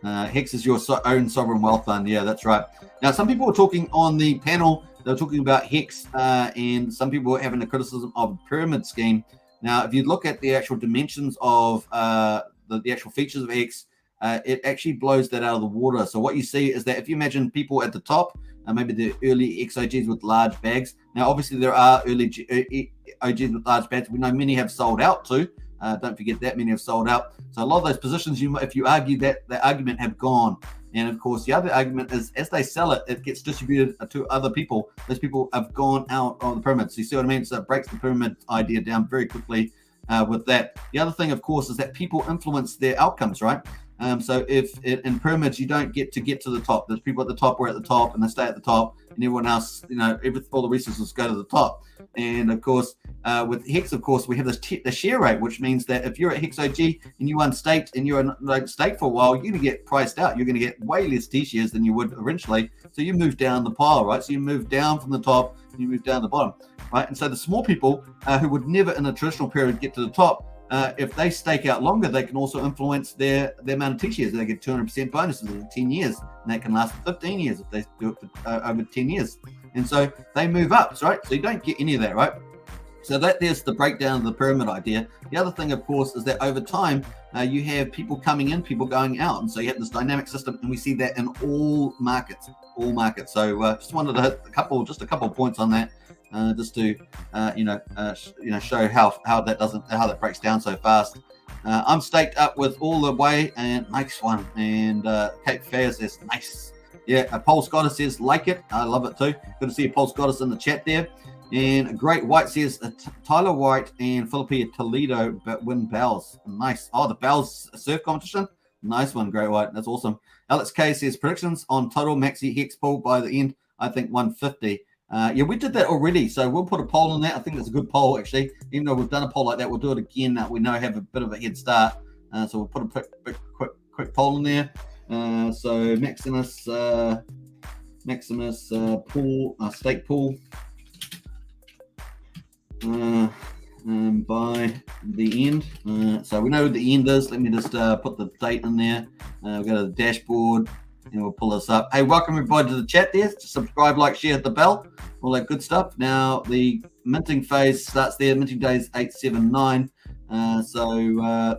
Hex is your own sovereign wealth fund. Yeah, that's right. Now, some people were talking on the panel. They were talking about Hex, and some people were having a criticism of pyramid scheme. Now, if you look at the actual dimensions of the actual features of Hex, it actually blows that out of the water. So what you see is that if you imagine people at the top, maybe the early XOGs with large bags. Now, obviously, there are early OGs with large bags. We know many have sold out too. Don't forget that many have sold out. So a lot of those positions, if you argue that, the argument have gone. And of course, the other argument is as they sell it, it gets distributed to other people. Those people have gone out of the pyramid. So you see what I mean? So it breaks the pyramid idea down very quickly with that. The other thing, of course, is that people influence their outcomes, right? So if in pyramids you don't get to the top, there's people at the top who are at the top and they stay at the top, and everyone else, all the resources go to the top. And of course, with Hex, of course, we have the share rate, which means that if you're at Hex OG and you unstaked and you're like staked for a while, you're going to get priced out. You're going to get way less T shares than you would originally. So you move down the pile, right? So you move down from the top and you move down the bottom, right? And so the small people who would never in a traditional period get to the top, if they stake out longer, they can also influence their amount of T shares. They get 200% bonuses in 10 years, and that can last for 15 years if they do it for over 10 years. And so they move up, right? So you don't get any of that, right? So there's the breakdown of the pyramid idea. The other thing, of course, is that over time, you have people coming in, people going out. And so you have this dynamic system, and we see that in all markets. So just wanted to hit a couple of points on that. Just to show how that breaks down so fast. I'm staked up with all the way, and nice one. And Kate Fair says nice. Yeah, Pulse Goddess says like it. I love it too. Good to see Pulse Goddess in the chat there. And Great White says Tyler White and Philippe Toledo win bells. Nice. Oh, the bells surf competition. Nice one, Great White. That's awesome. Alex K says predictions on total Maxi Hex pool by the end. I think 150. Yeah, we did that already, so we'll put a poll on that. I think it's a good poll, actually. Even though we've done a poll like that, we'll do it again. We know have a bit of a head start, so we'll put a quick poll in there. So Maximus pool, stake pool, by the end. So we know what the end is. Let me just put the date in there. We'll go to the dashboard and we'll pull this up. Hey, welcome everybody to the chat there. Subscribe, like, share, hit the bell, all that good stuff. Now the minting phase starts there. Minting day is 879. So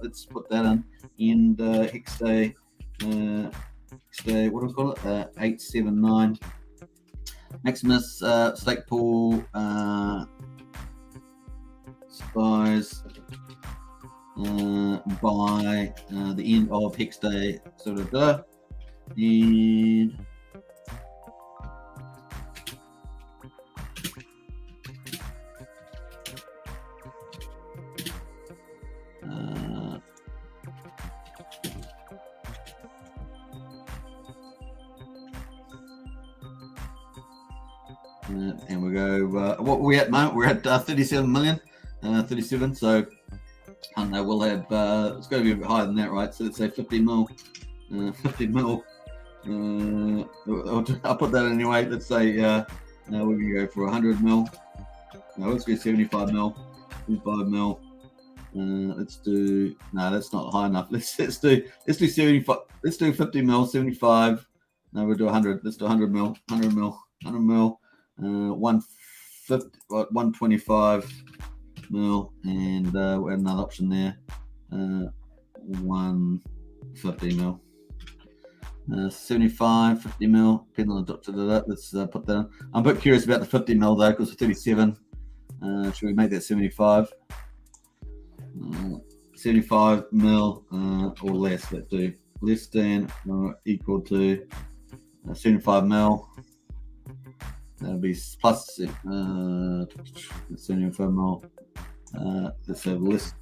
let's put that in. And Hex day, what do we call it? 879. Maximus stake pool spies by the end of Hex day, sort of and and we go, what we at moment? We're at 37 million, 37. So I don't know, we'll have, it's going to be a bit higher than that, right? So let's say 50 mil, 50 mil. I'll put that anyway. Let's say, we can go for 100 mil. No, let's go 75 mil, 75 mil. Let's do, no, that's not high enough. Let's do 75. Let's do 50 mil, 75. No, we'll do 100. Let's do 100 mil, 100 mil, 100 mil. 125 mil, and we have another option there. 150 mil. 75, 50 mil, depending on the doctor. Let's put that in. I'm a bit curious about the 50 mil though, because 37. Should we make that 75? 75 mil or less. Let's do less than or equal to 75 mil. That'll be plus 75 mil. Let's have less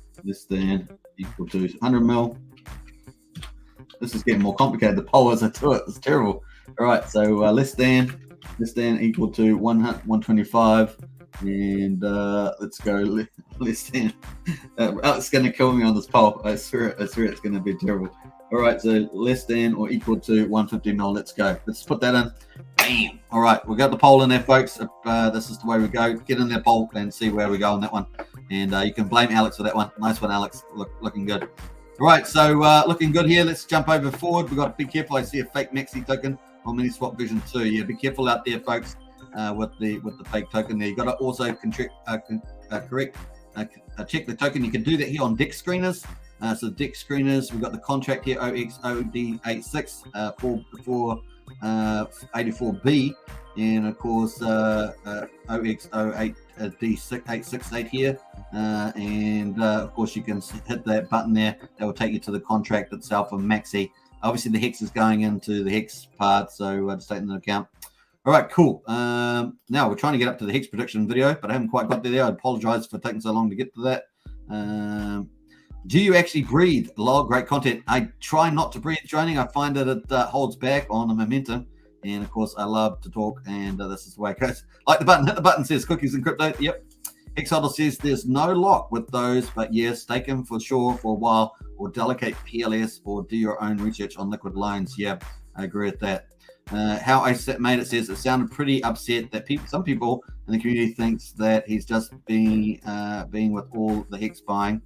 than equal to 100 mil. This is getting more complicated. The poll as I do it, it's terrible. All right, so less than equal to 125, and let's go less than. It's going to kill me on this poll. I swear it's going to be terrible. All right, so less than or equal to 150 mil. Let's go. Let's put that in. Bam. All right, we've got the poll in there, folks. This is the way we go. Get in that poll and see where we go on that one. And you can blame Alex for that one. Nice one, Alex. Looking good. All right, so looking good here. Let's jump over forward. We've got to be careful. I see a fake Maxi token on mini swap version 2. Yeah, be careful out there, folks, with the fake token there. You got to also check the token. You can do that here on Dex Screeners. So Dex Screeners, we've got the contract here, OXOD86 for 84B, and of course OX08D868 here, and of course you can hit that button there. That will take you to the contract itself of Maxi. Obviously the Hex is going into the Hex part, so just take into account. All right, cool. Now we're trying to get up to the Hex prediction video, but I haven't quite got there. I apologize for taking so long to get to that. Do you actually breathe? Lol, great content. I try not to breathe training. I find that it holds back on the momentum. And of course, I love to talk, and this is the way it goes. Like the button, hit the button, says cookies and crypto. Yep. Hex Hedron says there's no lock with those, but yes, stake them for sure for a while, or delegate PLS, or do your own research on liquid loans. Yeah, I agree with that. How I made it says it sounded pretty upset that some people in the community thinks that he's just being with all the Hex buying.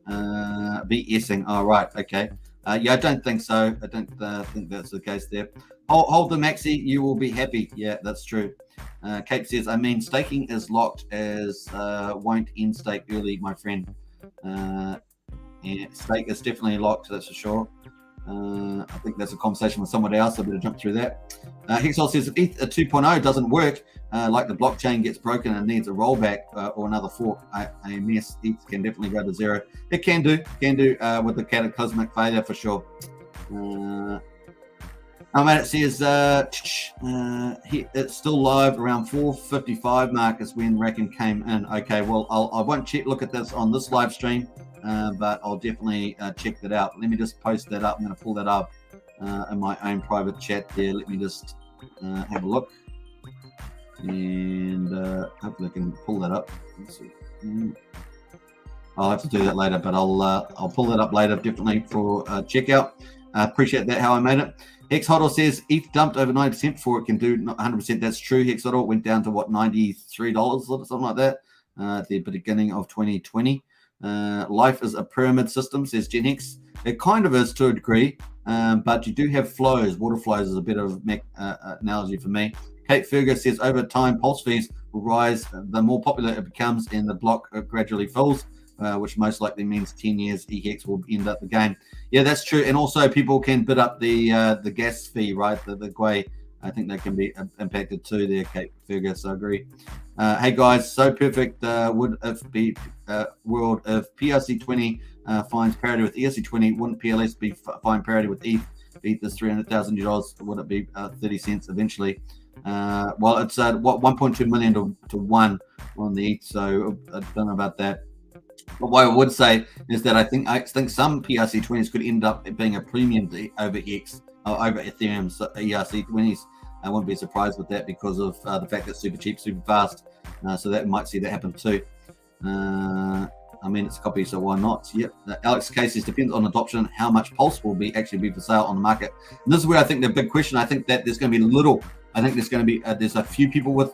BSing. Oh, right. Okay. Yeah, I don't think so. I don't think that's the case there. Hold the Maxi. You will be happy. Yeah, that's true. Kate says, I mean, staking is locked as won't end stake early, my friend. And stake is definitely locked, that's for sure. I think that's a conversation with someone else. I better jump through that. Hexol says if ETH 2.0 doesn't work, like the blockchain gets broken and needs a rollback or another fork, AMS, ETH can definitely go to zero. It can do with the cataclysmic failure for sure. It says it's still live around 4:55 mark is when Racken came in. Okay, well I won't look at this on this live stream, but I'll definitely check that out. Let me just post that up. I'm going to pull that up in my own private chat there. Let me just have a look, and hopefully I can pull that up. Let's see. I'll have to do that later, but I'll pull that up later definitely for checkout. Appreciate that, how I made it. Hex Hedron says ETH dumped over 90% before it can do 100%. That's true. Hex Hedron went down to what, $93 or something like that at the beginning of 2020. Life is a pyramid system, says Gen X. It kind of is to a degree, but you do have flows. Water flows is a better analogy for me. Kate Fergus says, over time, pulse fees will rise the more popular it becomes and the block gradually fills, which most likely means 10 years EHEX will end up the game. Yeah, that's true. And also people can bid up the gas fee, right? The Gwei, I think that can be impacted too there, Kate Fergus. I agree. Hey guys, so perfect would if be world if PRC20 finds parity with ERC20, wouldn't PLS be find parity with ETH? ETH is $300,000. Would it be 30 cents eventually? Well, it's 1.2 million to 1 on the ETH, so I don't know about that. But what I would say is that I think some PRC20s could end up being a premium over Hex, over Ethereum's ERC20s. I wouldn't be surprised with that because of the fact that it's super cheap, super fast. So that might see that happen too. I mean, it's a copy, so why not? Yep. Alex Casey depends on adoption, how much Pulse will actually be for sale on the market. And this is where I think the big question. I think that there's going to be little. I think there's going to be there's a few people with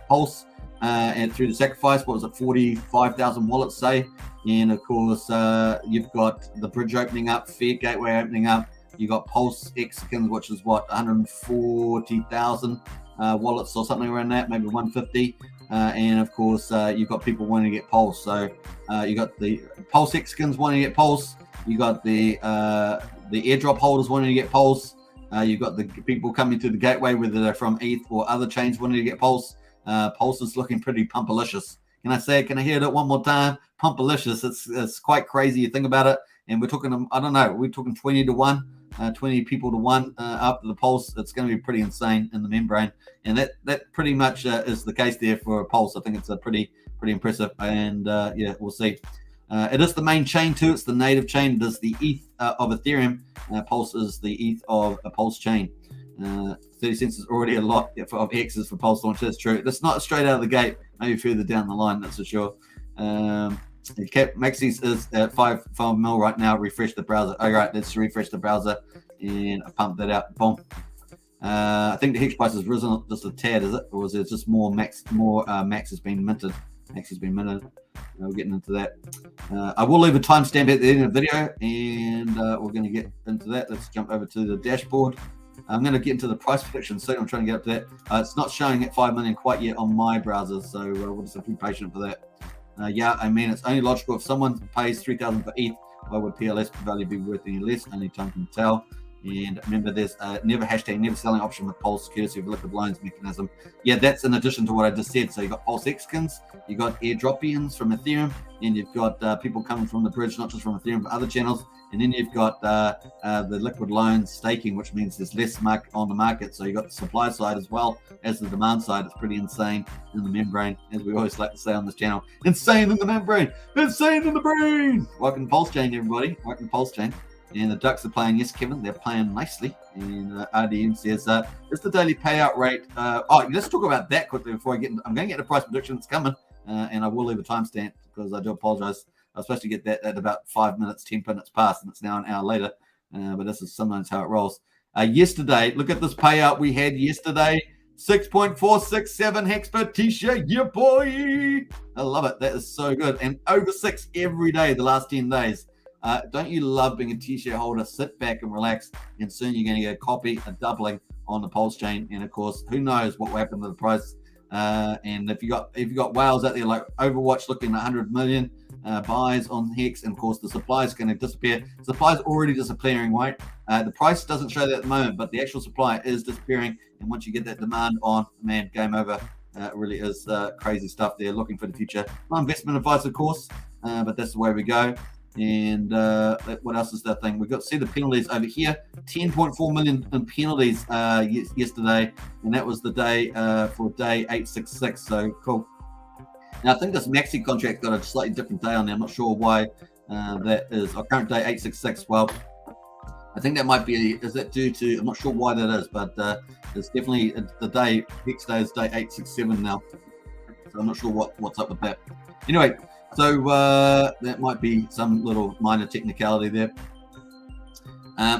Pulse and through the sacrifice. What was it? 45,000 wallets, say. And of course, you've got the bridge opening up, Fiat Gateway opening up. You got Pulse Xkins, which is what 140,000 wallets or something around that, maybe 150. And of course, you've got people wanting to get Pulse. So you got the Pulse Xkins wanting to get Pulse. You got the airdrop holders wanting to get Pulse. You've got the people coming to the gateway, whether they're from ETH or other chains, wanting to get Pulse. Pulse is looking pretty pumpalicious. Can I say it? Can I hear it one more time? Pumpalicious. It's quite crazy. You think about it. And we're talking, I don't know, we're talking 20 to 1. 20 people to 1 after the Pulse. It's going to be pretty insane in the membrane, and that pretty much is the case there for a Pulse. I think it's a pretty impressive, and yeah, we'll see. It is the main chain too. It's the native chain. It is the ETH of Ethereum. Pulse is the ETH of a Pulse chain. 30 cents is already a lot of X's for Pulse launch. That's true. That's not straight out of the gate. Maybe further down the line, that's for sure. Maxi is at 5 mil right now. Refresh the browser. All right, let's refresh the browser, and I pumped that out. Boom. I think the Hex price has risen just a tad, is it? Or is it just more Max has been minted? Max has been minted. We're getting into that. I will leave a timestamp at the end of the video, and we're going to get into that. Let's jump over to the dashboard. I'm going to get into the price prediction soon. I'm trying to get up to that. It's not showing at 5 million quite yet on my browser, so we'll just have to be patient for that. Yeah, I mean, it's only logical if someone pays 3,000 for ETH, why would PLS value be worth any less? Only time can tell. And remember, there's a never selling option with Pulse, courtesy of liquid loans mechanism. Yeah, that's in addition to what I just said. So you got Pulse Xkins, you got airdropians from Ethereum, and you've got people coming from the bridge, not just from Ethereum, but other channels. And then you've got the liquid loans staking, which means there's less market on the market. So you've got the supply side as well as the demand side. It's pretty insane in the membrane, as we always like to say on this channel. Insane in the membrane, insane in the brain. Welcome to Pulsechain, everybody. Welcome to Pulsechain. And the Ducks are playing, yes, Kevin, they're playing nicely. And RDM says, it's the daily payout rate. Let's talk about that quickly before I get into, I'm going to get the price prediction that's coming. And I will leave a timestamp because I do apologize. I was supposed to get that at about 5 minutes, 10 minutes past, and it's now an hour later. But this is sometimes how it rolls. Yesterday, look at this payout we had yesterday. 6.467 hex per t-shirt. Yeah, boy. I love it. That is so good. And over 6 every day the last 10 days. Don't you love being a t-shirt holder? Sit back and relax, and soon you're going to get a copy, a doubling on the Pulsechain. And of course, who knows what will happen to the price. And if you got whales out there like Overwatch looking at 100 million buys on Hex, and of course the supply is going to disappear. Supply is already disappearing, right? The price doesn't show that at the moment, but the actual supply is disappearing. And once you get that demand on, man, game over. It really is crazy stuff there. Looking for the future. My investment advice, of course, but that's the way we go. And what else is that thing? We've got to see the penalties over here. 10.4 million in penalties yesterday, and that was the day for day 866. So cool. Now I think this Maxi contract got a slightly different day on there. I'm not sure why that is. Our current day 866. Well, I think that might be. Is that due to? I'm not sure why that is, but it's definitely the day. Next day is day 867 now. So I'm not sure what's up with that. Anyway. So that might be some little minor technicality there.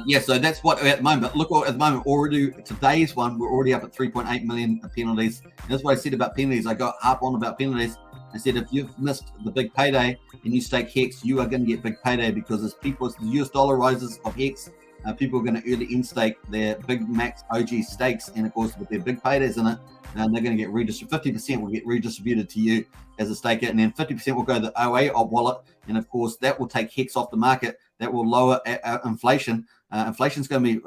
Yeah, so that's what at the moment. But look, at the moment, already today's one, we're already up at 3.8 million penalties. And that's what I said about penalties. I got harp on about penalties. I said, if you've missed the big payday and you stake Hex, you are going to get big payday, because as the US dollar rises of Hex, people are going to early in-stake their big max OG stakes, and of course with their big paydays in it, and they're going to get redistributed. 50% will get redistributed to you as a staker, and then 50% will go to the OA wallet, and of course that will take Hex off the market. That will lower inflation. Inflation is going to be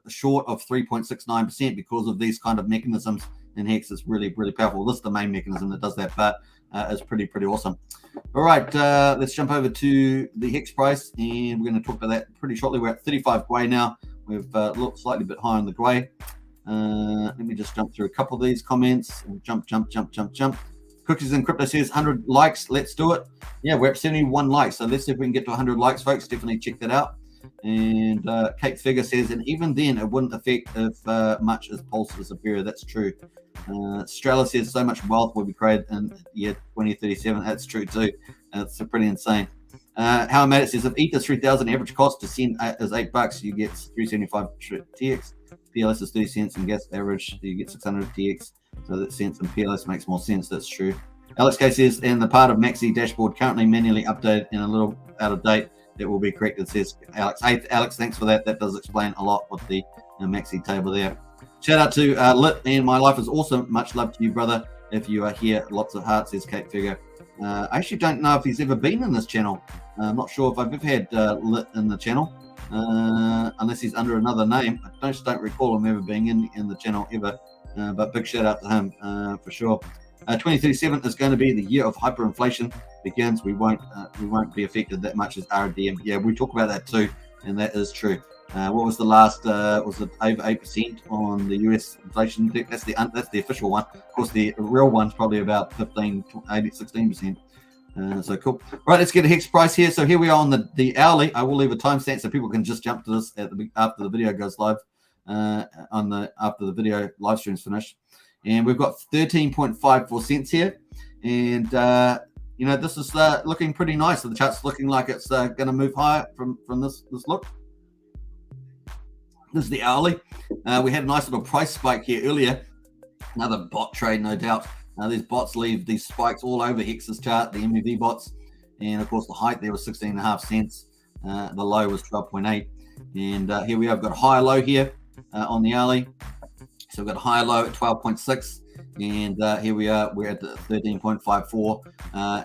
short of 3.69% because of these kind of mechanisms in Hex. It's really, really powerful. This is the main mechanism that does that, but it's pretty awesome. All right, let's jump over to the Hex price, and we're going to talk about that pretty shortly. We're at 35 Gwei now. We've looked slightly bit higher on the Gwei. Let me just jump through a couple of these comments. Jump. Cookies and Crypto says 100 likes. Let's do it. Yeah, we're at 71 likes. So let's see if we can get to 100 likes, folks. Definitely check that out. And Kate Figure says, and even then, it wouldn't affect if much as Pulse is superior. That's true. Strela says, so much wealth will be created in year 2037. That's true too. It's pretty insane. How Matt says, if ETH is 3,000, average cost to send is $8, you get 375 TX. PLS is 30 cents, and gas average you get 600 TX. So that cents and PLS makes more sense. That's true. Alex K says, and the part of Maxi dashboard currently manually updated and a little out of date. That will be corrected, says Alex. Hey, Alex, thanks for that. That does explain a lot with the Maxi table there. Shout out to Lit, and my life is awesome. Much love to you, brother. If you are here, lots of hearts, says Kate Figure. I actually don't know if he's ever been in this channel. I'm not sure if I've ever had Lit in the channel, unless he's under another name. I just don't recall him ever being in the channel ever. But big shout out to him for sure. 2037 is going to be the year of hyperinflation begins. We won't be affected that much as RDM. Yeah, we talk about that too, and that is true. What was the last? Was it over 8% on the US inflation? That's the official one. Of course, the real one's probably about 16%. So cool. Right, let's get a Hex price here. So here we are on the hourly. I will leave a timestamp so people can just jump to this after the video goes live. After the video live stream's finished. And we've got 13.54 cents here, and this is looking pretty nice. So the chart's looking like it's going to move higher from this look. This is the hourly. We had a nice little price spike here earlier. Another bot trade, no doubt. These bots leave these spikes all over Hex's chart, the MEV bots, and of course the height there was 16.5 cents. The low was 12.8, and here we have got a higher low here on the hourly. So we've got a higher low at 12.6, and here we are. We're at the 13.54,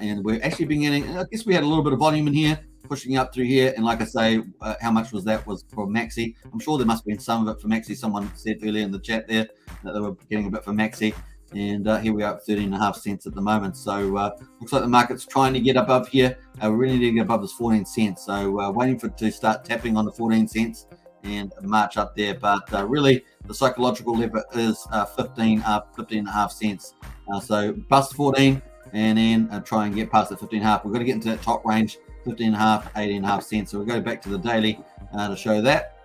and we're actually beginning. I guess we had a little bit of volume in here, pushing up through here. And like I say, how much was that? Was for Maxi. I'm sure there must have been some of it for Maxi. Someone said earlier in the chat there that they were getting a bit for Maxi. And here we are at 13.5 cents at the moment. So looks like the market's trying to get above here. We really need to get above this 14 cents. So waiting for it to start tapping on the 14 cents. And march up there, but really the psychological lever is 15.5 cents. So bust 14 and then try and get past the 15.5. We've got to get into that top range, 15.5, 18.5 cents. So we'll go back to the daily to show that.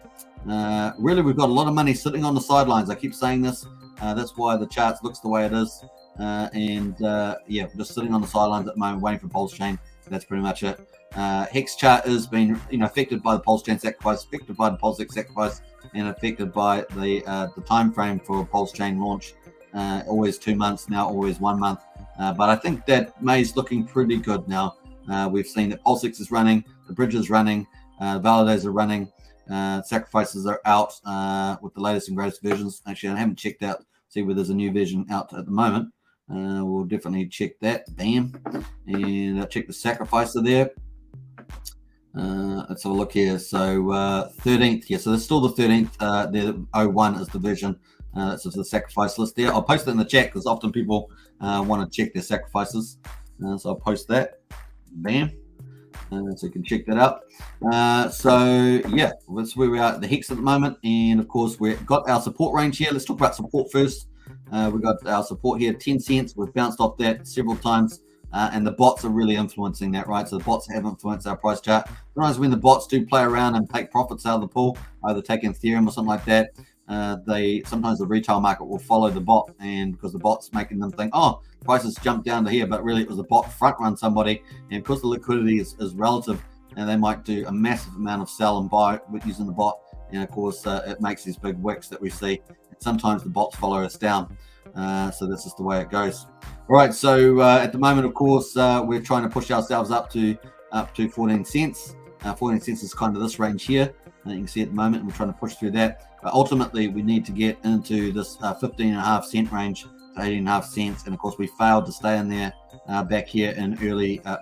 Really, we've got a lot of money sitting on the sidelines. I keep saying this. That's why the charts looks the way it is. Yeah, just sitting on the sidelines at the moment, waiting for Pulsechain. That's pretty much it. Hex chart has been, affected by the Pulsechain sacrifice, affected by the Pulsechain sacrifice, and affected by the time frame for Pulsechain launch. Always 2 months now, always 1 month. But I think that May's looking pretty good now. We've seen that Pulsex is running, the bridge is running, validators are running, sacrifices are out with the latest and greatest versions. Actually, I haven't checked out, see whether there's a new version out at the moment. We'll definitely check that. Bam. And check the sacrificer there. Let's have a look here. So 13th, yeah, so there's still the 13th. The 01 is the version. That's the sacrifice list there. I'll post it in the chat because often people want to check their sacrifices. So I'll post that. Bam. So you can check that out. So yeah, that's where we are at the Hex at the moment. And of course, we've got our support range here. Let's talk about support first. We've got our support here, 10 cents. We've bounced off that several times. And the bots are really influencing that, right? So the bots have influenced our price chart. Sometimes when the bots do play around and take profits out of the pool, either taking Ethereum or something like that, sometimes the retail market will follow the bot, and because the bot's making them think, oh, prices jumped down to here, but really it was a bot front run somebody, and because the liquidity is relative, and they might do a massive amount of sell and buy with using the bot, and of course it makes these big wicks that we see, Sometimes the bots follow us down. So this is the way it goes. All right, so at the moment, of course, we're trying to push ourselves up to 14 cents. 14 cents is kind of this range here. You can see at the moment, and we're trying to push through that. But ultimately, we need to get into this 15.5 cent range to 18.5 cents. And of course, we failed to stay in there back here in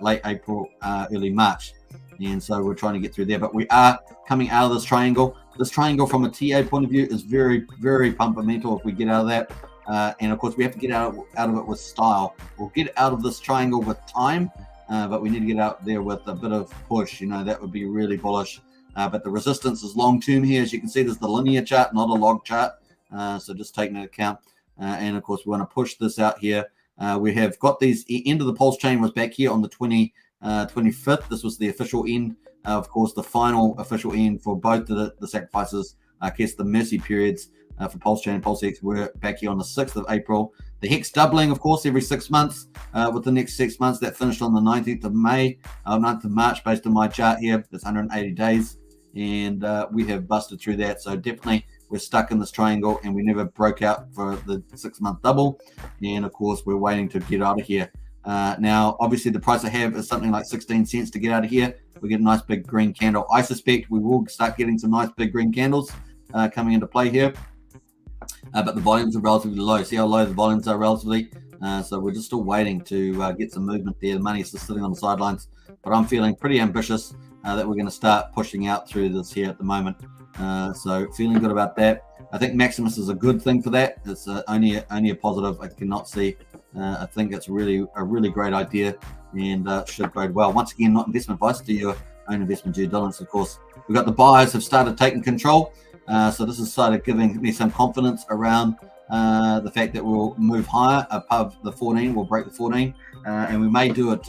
late April, early March. And so we're trying to get through there. But we are coming out of this triangle. This triangle, from a TA point of view, is very, very fundamental if we get out of that. And of course, we have to get out of it with style. We'll get out of this triangle with time, but we need to get out there with a bit of push. That would be really bullish. But the resistance is long term here. As you can see, there's the linear chart, not a log chart. So just taking into account. And of course, we want to push this out here. We have got these end of the Pulsechain was back here on the 25th. This was the official end. Of course, the final official end for both the sacrifices. I guess the mercy periods for Pulsechain and PulseX were back here on the 6th of April. The Hex doubling, of course, every 6 months. With the next 6 months, that finished on the 19th of March, based on my chart here. It's 180 days. And we have busted through that. So definitely we're stuck in this triangle, and we never broke out for the 6-month double. And of course, we're waiting to get out of here. Now, obviously, the price I have is something like 16 cents to get out of here. We get a nice big green candle. I suspect we will start getting some nice big green candles coming into play here. But the volumes are relatively low. See how low the volumes are relatively? So we're just still waiting to get some movement there. The money is just sitting on the sidelines. But I'm feeling pretty ambitious that we're going to start pushing out through this here at the moment. So feeling good about that. I think Maximus is a good thing for that. It's only a positive. I cannot see. I think it's really a really great idea, and should bode well. Once again, not investment advice. Do your own investment due diligence, of course. We've got the buyers have started taking control. So this has started giving me some confidence around the fact that we'll move higher above the 14. We'll break the 14, and we may do it.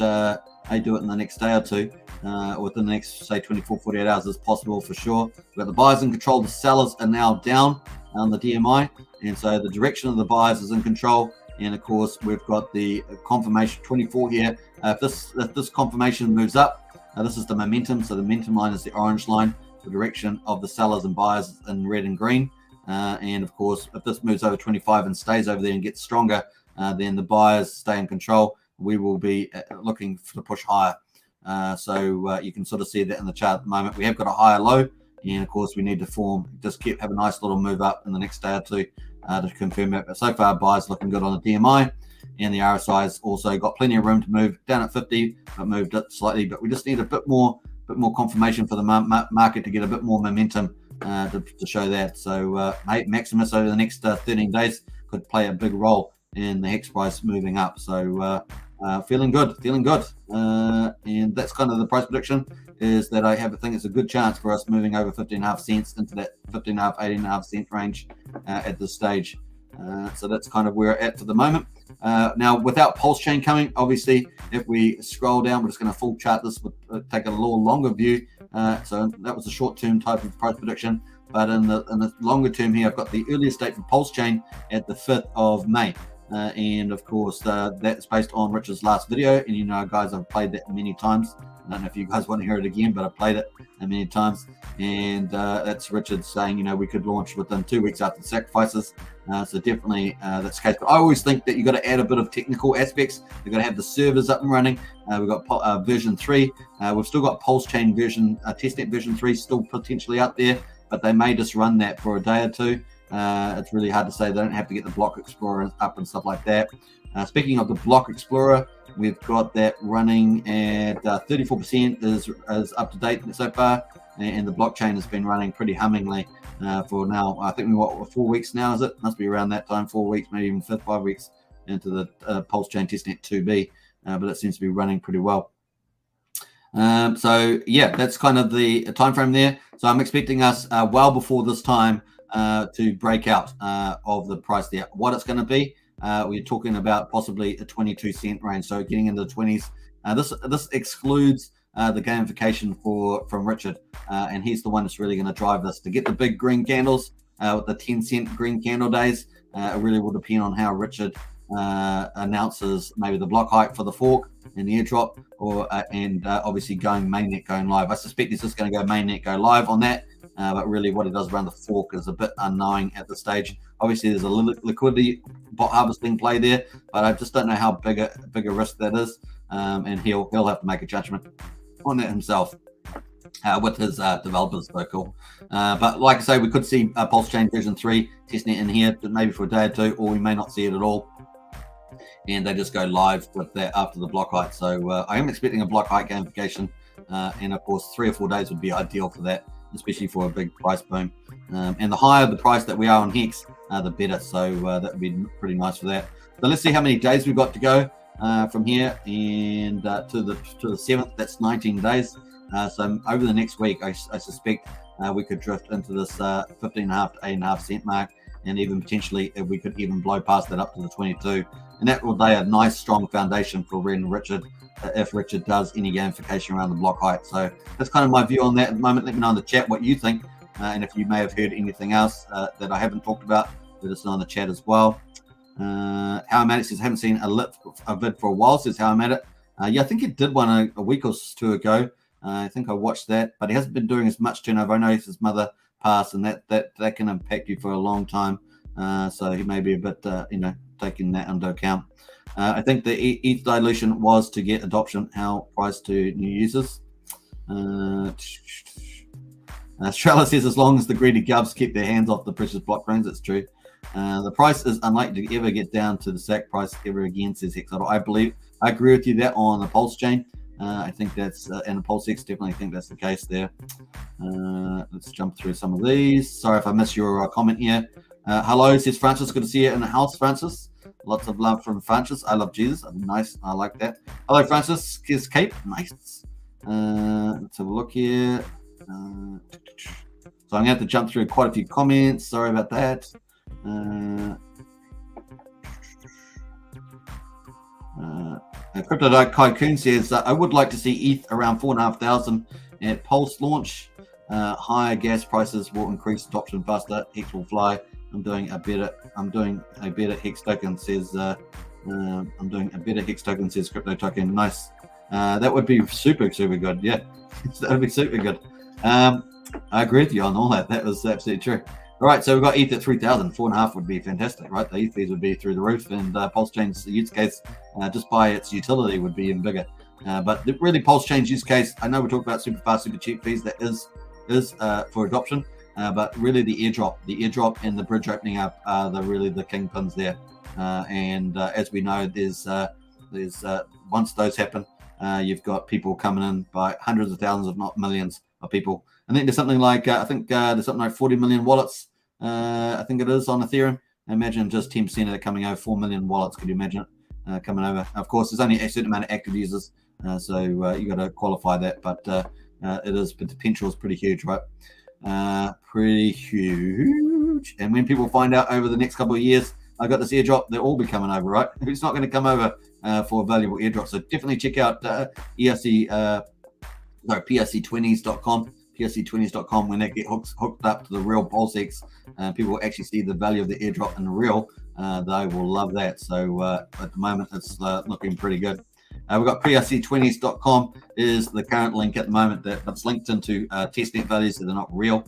In the next day or two, within the next, say, 24, 48 hours is possible for sure. We've got the buyers in control. The sellers are now down on the DMI, and so the direction of the buyers is in control. And of course, we've got the confirmation 24 here. If this confirmation moves up, this is the momentum. So the momentum line is the orange line. The direction of the sellers and buyers is in red and green. And of course, if this moves over 25 and stays over there and gets stronger, then the buyers stay in control. We will be looking to push higher. So you can sort of see that in the chart at the moment. We have got a higher low, and of course we need to have a nice little move up in the next day or two to confirm that. But so far, buyers looking good on the DMI, and the RSI has also got plenty of room to move down at 50, but moved it slightly. But we just need a bit more confirmation for the market to get a bit more momentum to show that. So Maximus over the next 13 days could play a big role in the Hex price moving up. So feeling good. And that's kind of the price prediction, is that I think it's a good chance for us moving over 15.5 cents into that 15.5, 18.5 cent range at this stage. So that's kind of where we're at for the moment. Now, without Pulsechain coming, obviously, if we scroll down, we're just going to full chart this, take a little longer view. So that was a short-term type of price prediction. But in the longer term here, I've got the earliest date for Pulsechain at the 5th of May. And of course, that's based on Richard's last video. And guys, I've played that many times. I don't know if you guys want to hear it again, but I've played it many times. And that's Richard saying, we could launch within 2 weeks after the sacrifices. So definitely that's the case. But I always think that you've got to add a bit of technical aspects. You've got to have the servers up and running. We've got version 3. We've still got Pulsechain version, testnet version 3 still potentially out there, but they may just run that for a day or two. It's really hard to say. They don't have to get the Block Explorer up and stuff like that. Speaking of the Block Explorer, we've got that running at 34% is up to date so far, and the blockchain has been running pretty hummingly for now. I think we're 4 weeks now, is it? Must be around that time, 4 weeks, maybe even 5 weeks into the Pulsechain testnet 2B, but it seems to be running pretty well. So yeah, that's kind of the time frame there. So I'm expecting us well before this time to break out of the price there. What it's going to be, we're talking about possibly a 22 cent range, so getting into the 20s. This excludes the gamification from Richard, and he's the one that's really going to drive this. To get the big green candles with the 10-cent green candle days, it really will depend on how Richard announces maybe the block height for the fork and the airdrop, or and obviously going mainnet, going live. I suspect he's just going to go mainnet, go live on that. but really what he does around the fork is a bit unknowing at this stage. Obviously, there's a liquidity bot harvesting play there, but I just don't know how big a risk that is, and he'll have to make a judgment on that himself. With his developers, so cool. But like I say, we could see Pulsechain version 3 testnet in here, maybe for a day or two, or we may not see it at all. And they just go live with that after the block height. So I am expecting a block height gamification, and of course 3 or 4 days would be ideal for that, especially for a big price boom. And the higher the price that we are on Hex, the better. So that would be pretty nice for that. So let's see how many days we've got to go from here and to the 7th. That's 19 days. So over the next week, I suspect we could drift into this 15.5 to 8.5 cent mark, and even potentially we could even blow past that up to the 22. And that will lay a nice strong foundation for Red and Richard if Richard does any gamification around the block height. So that's kind of my view on that at the moment. Let me know in the chat what you think, and if you may have heard anything else that I haven't talked about, let us know in the chat as well. How I'm at it says, haven't seen a vid for a while, says How I'm at it. Yeah, I think he did one a week or two ago. I think I watched that, but he hasn't been doing as much turnover. I know his mother passed, and that can impact you for a long time. So he may be a bit, taking that into account. I think the ETH dilution was to get adoption, how price to new users. Strella says, as long as the greedy gubs keep their hands off the precious blockchains, it's true. The price is unlikely to ever get down to the SAC price ever again, says Hex. I agree with you that on the Pulsechain. I think that's, and the Pulsex, definitely think that's the case there. Let's jump through some of these. Sorry if I missed your comment here. Hello, says Francis. Good to see you in the house, Francis. Lots of love from Francis. I love Jesus. Nice. I like that. Hello, Francis. Here's Cape. Nice. Let's have a look here. So I'm going to have to jump through quite a few comments. Sorry about that. Crypto Tycoon says, I would like to see ETH around 4,500 at Pulse launch. Higher gas prices will increase adoption faster. Hex will fly. I'm doing a better Hex token, says I'm doing a better Hex token, says Crypto Tycoon. Nice. That would be super good. Yeah, that would be super good. I agree with you on all that. That was absolutely true. All right, so we've got ETH at 3,000. 4.5 would be fantastic, right? The ETH fees would be through the roof, and Pulsechain's use case, just by its utility, would be even bigger. But really, Pulsechain's use case, I know we talk about super fast, super cheap fees. That is for adoption, but really the airdrop and the bridge opening up are really the kingpins there. And as we know, there's once those happen, you've got people coming in by hundreds of thousands, if not millions, of people. I think there's something like there's something like 40 million wallets. I think it is on Ethereum. Imagine just 10% of that coming over. 4 million wallets. Could you imagine it coming over? Of course, there's only a certain amount of active users, so you got to qualify that. But the potential is pretty huge, right? Pretty huge. And when people find out over the next couple of years, I got this airdrop, they'll all be coming over, right? Who's not going to come over for a valuable airdrop? So definitely check out PUSD20s.com. PUSD20s.com. When they get hooked up to the real Pulsex, people will actually see the value of the airdrop in the real. They will love that. So at the moment, it's looking pretty good. We've got PUSD20s.com is the current link at the moment that's linked into testnet values that are not real.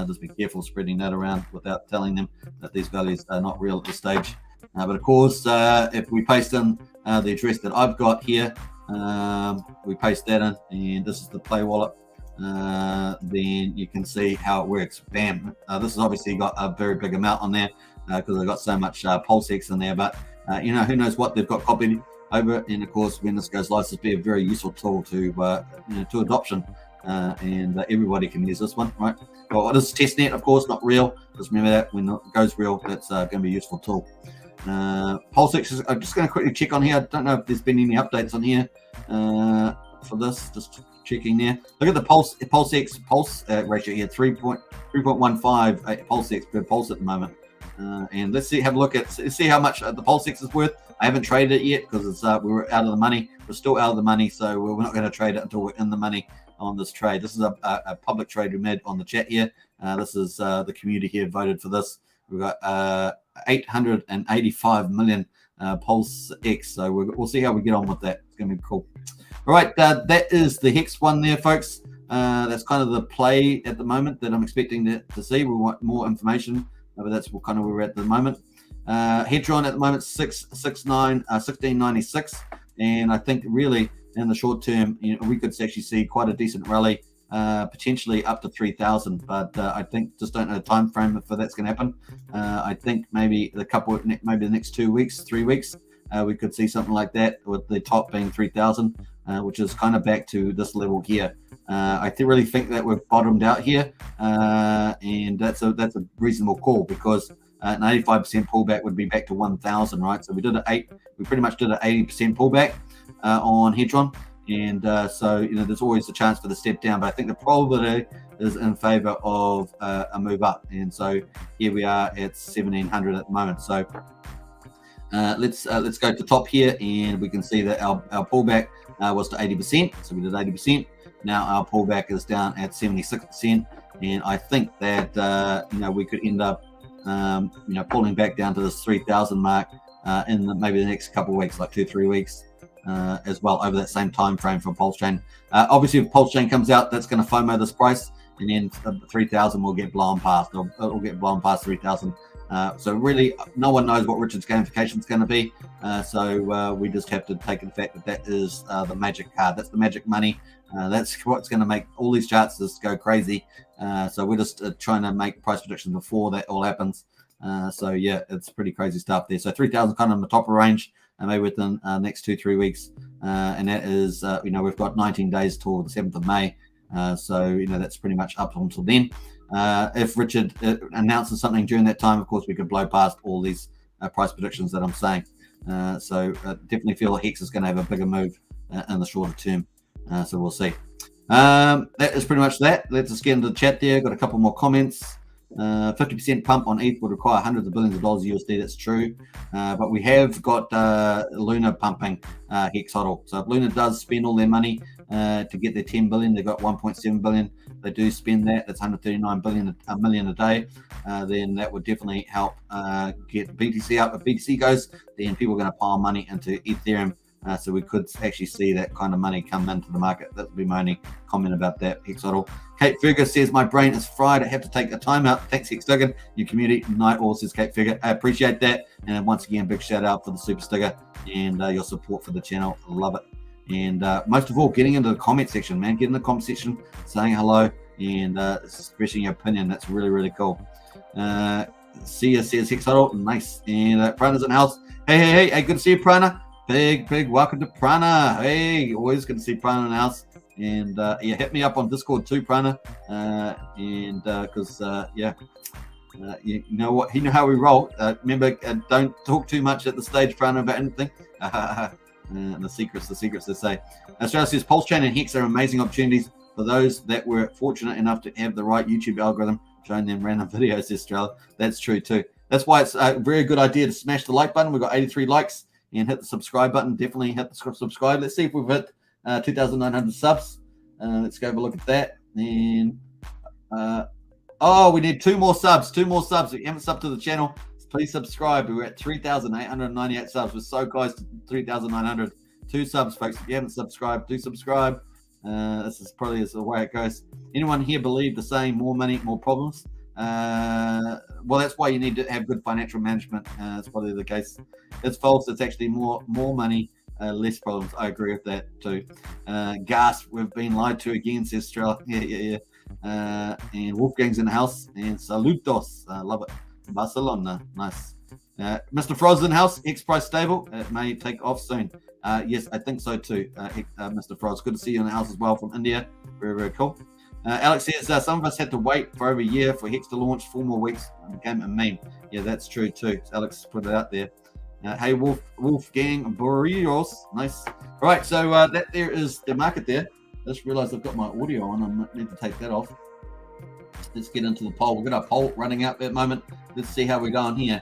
Just be careful spreading that around without telling them that these values are not real at this stage. But of course, if we paste in the address that I've got here, we paste that in, and this is the Play wallet. Then you can see how it works. Bam. This has obviously got a very big amount on there because I've got so much Pulsex in there. But who knows what they've got copied over. And of course, when this goes live, this will be a very useful tool to adoption, and everybody can use this one, right? Well, this is testnet, of course, not real. Just remember that when it goes real, that's going to be a useful tool. Pulsex, I'm just going to quickly check on here. I don't know if there's been any updates on here for this. Just checking there. Look at the Pulsex pulse ratio here, 3.15 Pulsex per pulse at the moment. And let's have a look at see how much the Pulsex is worth. I haven't traded it yet because we were out of the money. We're still out of the money, so we're not going to trade it until we're in the money on this trade. This is a public trade we made on the chat here. This is the community here voted for this. We've got 885 million Pulsex, so we'll see how we get on with that. It's going to be cool. All right, that is the Hex one there, folks. That's kind of the play at the moment that I'm expecting to see. We want more information, but that's kind of where we're at the moment. Hedron at the moment 1696, and I think really in the short term, we could actually see quite a decent rally, potentially up to 3,000. But I think just don't know the time frame for that's going to happen. I think maybe the next 2 weeks, 3 weeks, we could see something like that, with the top being 3,000, which is kind of back to this level here. I really think that we've bottomed out here, and that's a reasonable call, because an 85% pullback would be back to 1,000, right? So we pretty much did an 80% pullback on Hedron, and so there's always a chance for the step down, but I think the probability is in favor of a move up, and so here we are at 1,700 at the moment. So let's go to top here, and we can see that our pullback was to 80%, so we did 80%. Now our pullback is down at 76%, and I think that we could end up pulling back down to this 3,000 mark in maybe the next couple of weeks, like 2-3 weeks, as well, over that same time frame for Pulsechain. Obviously, if Pulsechain comes out, that's going to FOMO this price, and then 3,000 will get blown past. It'll get blown past 3,000. So really, no one knows what Richard's gamification is going to be. So we just have to take the fact that is the magic card. That's the magic money. That's what's going to make all these charts just go crazy. So we're just trying to make price predictions before that all happens. So yeah, it's pretty crazy stuff there. So 3,000 kind of in the top of range, maybe within next 2-3 weeks. And that is, we've got 19 days till the 7th of May. So that's pretty much up until then. If Richard announces something during that time, of course, we could blow past all these price predictions that I'm saying. So definitely feel like Hex is going to have a bigger move in the shorter term. So we'll see. That is pretty much that. Let's just get into the chat there. Got a couple more comments. 50% pump on ETH would require hundreds of billions of dollars USD. That's true. But we have got Luna pumping Hex Hodl. So if Luna does spend all their money to get their 10 billion, they've got 1.7 billion. They do spend that. That's 139 million a day. Then that would definitely help get BTC up. If BTC goes, then people are going to pile money into Ethereum. So we could actually see that kind of money come into the market. That would be my only comment about that. Hex Hodl. Kate Fergus says, my brain is fried. I have to take a time out. Thanks, Hex Token. Your community night all, says Kate Fergus. I appreciate that. And once again, big shout out for the super sticker and your support for the channel. Love it. And most of all, getting into the comment section, man. Get in the comment section, saying hello, and expressing your opinion. That's really, really cool. Sia says, Hex Hodl. Nice. And Prana's in the house. Hey, good to see you, Prana. Big welcome to Prana. Hey, always good to see Prana in the house. And yeah, hit me up on Discord too, Prana. And because you know what, you know how we roll. Remember, don't talk too much at the stage, Prana, about anything. The secrets, they say. Australia says Pulsechain and Hex are amazing opportunities for those that were fortunate enough to have the right YouTube algorithm showing them random videos. Australia, that's true too. That's why it's a very good idea to smash the like button. We've got 83 likes. And hit the subscribe button. Definitely hit the subscribe. Let's see if we've hit 2,900 subs. Let's go have a look at that. And we need 2 more subs. 2 more subs. If you haven't subbed to the channel, please subscribe. We're at 3,898 subs. We're so close to 3,900. 2 subs, folks. If you haven't subscribed, do subscribe. This is probably the way it goes. Anyone here believe the saying, more money, more problems? Well, that's why you need to have good financial management. It's probably the case. It's false. It's actually more money, less problems. I agree with that too. Gas, we've been lied to again, says Australia. Yeah. And Wolfgang's in the house. And saludos. Love it. Barcelona. Nice. Mr. Froz in the house. Hex price stable. It may take off soon. Yes, I think so too, Mr. Froz. Good to see you in the house as well from India. Very, very cool. Alex says, some of us had to wait for over a year for Hex to launch. 4 more weeks became a meme. Yeah, that's true too. Alex put it out there. Hey, Wolfgang Borrios. Nice. All right, so that there is the market there. I just realized I've got my audio on. I need to take that off. Let's get into the poll. We've got our poll running out at the moment. Let's see how we're going here.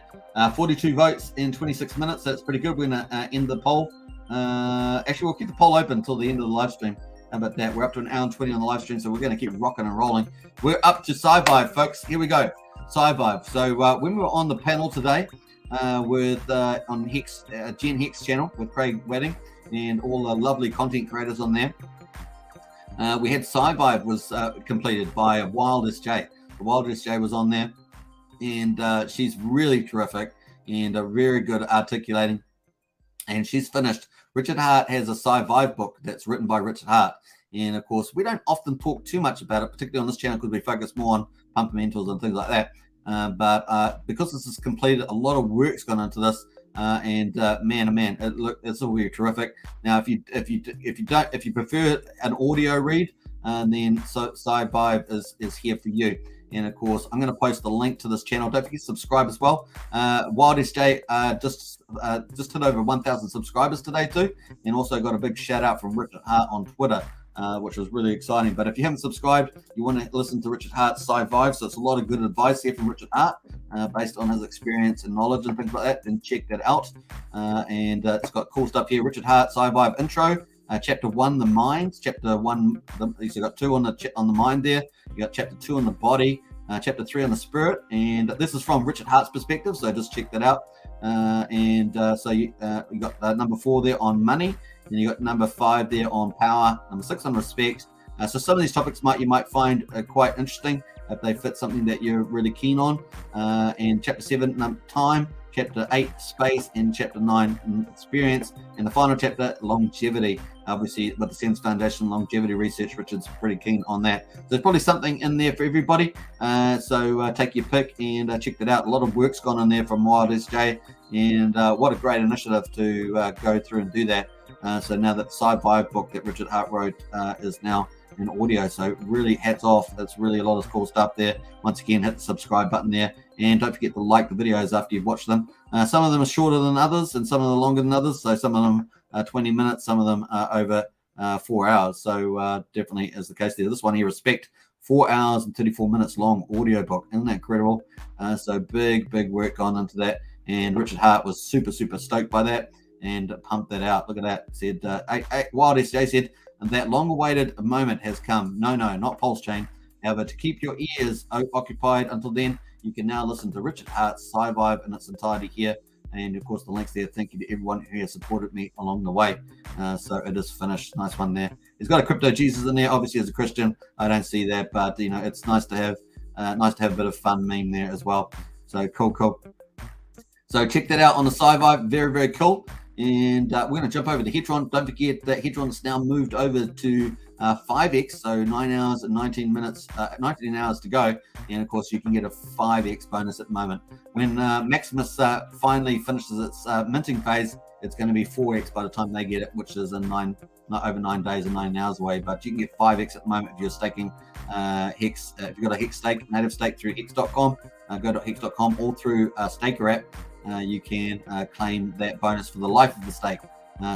42 votes in 26 minutes. That's pretty good. We're going to end the poll. Actually, we'll keep the poll open until the end of the live stream. How about that? We're up to 1 hour and 20 on the live stream, so we're going to keep rocking and rolling. We're up to SciVive, folks. Here we go. SciVive. So when we were on the panel today with on Hex, Gen Hex channel with Craig Wedding and all the lovely content creators on there, We had SciVive was completed by Wild SJ. The Wild SJ was on there, and she's really terrific and very good at articulating. And she's finished. Richard Hart has a SciVive book that's written by Richard Hart. And of course, we don't often talk too much about it, particularly on this channel, because we focus more on fundamentals and things like that. But because this is completed, a lot of work's gone into this. Man, oh man, it's all really terrific. Now, if you prefer an audio read, then SciVive is here for you. And of course, I'm going to post the link to this channel. Don't forget to subscribe as well. Wild SJ just hit over 1,000 subscribers today too, and also got a big shout out from Richard Hart on Twitter, which was really exciting. But if you haven't subscribed, you want to listen to Richard Hart's SciVive. So it's a lot of good advice here from Richard Hart, based on his experience and knowledge and things like that. Then check that out. And it's got cool stuff here. Richard Hart SciVive intro. Chapter 1, the mind. Chapter 1, you've got 2 on the mind there. You got chapter 2 on the body. Chapter 3 on the spirit. And this is from Richard Hart's perspective, so just check that out. So you got number 4 there on money, and you got number 5 there on power. Number 6 on respect. So some of these topics you might find quite interesting if they fit something that you're really keen on. And chapter 7, time. Chapter 8, space, and chapter 9, experience, and the final chapter, longevity. Obviously, with the Sense Foundation longevity research, Richard's pretty keen on that. So there's probably something in there for everybody. So take your pick and check that out. A lot of work's gone in there from Wild SJ, and what a great initiative to go through and do that. So now that the SciVive book that Richard Hart wrote is now in audio, so really hats off. It's really a lot of cool stuff there. Once again, hit the subscribe button there, and don't forget to like the videos after you've watched them. Some of them are shorter than others, and some of them are longer than others. So some of them are 20 minutes, some of them are over 4 hours. So definitely is the case there. This one here, Respect, 4 hours and 34 minutes long audio book. Isn't that incredible? So big work gone into that, and Richard Hart was super stoked by that and pumped that out. Look at that. Said Wild SJ said, and that long-awaited moment has come. No, not Pulsechain. However, to keep your ears occupied until then, you can now listen to Richard Hart's SciVive in its entirety here. And of course, the links there. Thank you to everyone who has supported me along the way. So it is finished. Nice one there. He's got a crypto Jesus in there. Obviously, as a Christian, I don't see that, but it's nice to have a bit of fun meme there as well. So cool. So check that out on the SciVive. Very cool. And we're going to jump over to Hedron. Don't forget that Hedron's now moved over to 5x, so 9 hours and 19 minutes, 19 hours to go. And of course, you can get a 5x bonus at the moment. When Maximus finally finishes its minting phase, it's going to be 4x by the time they get it, which is in not over 9 days and 9 hours away. But you can get 5x at the moment if you're staking Hex. If you've got a Hex stake, native stake through hex.com, go to hex.com or through Staker app. You can claim that bonus for the life of the stake.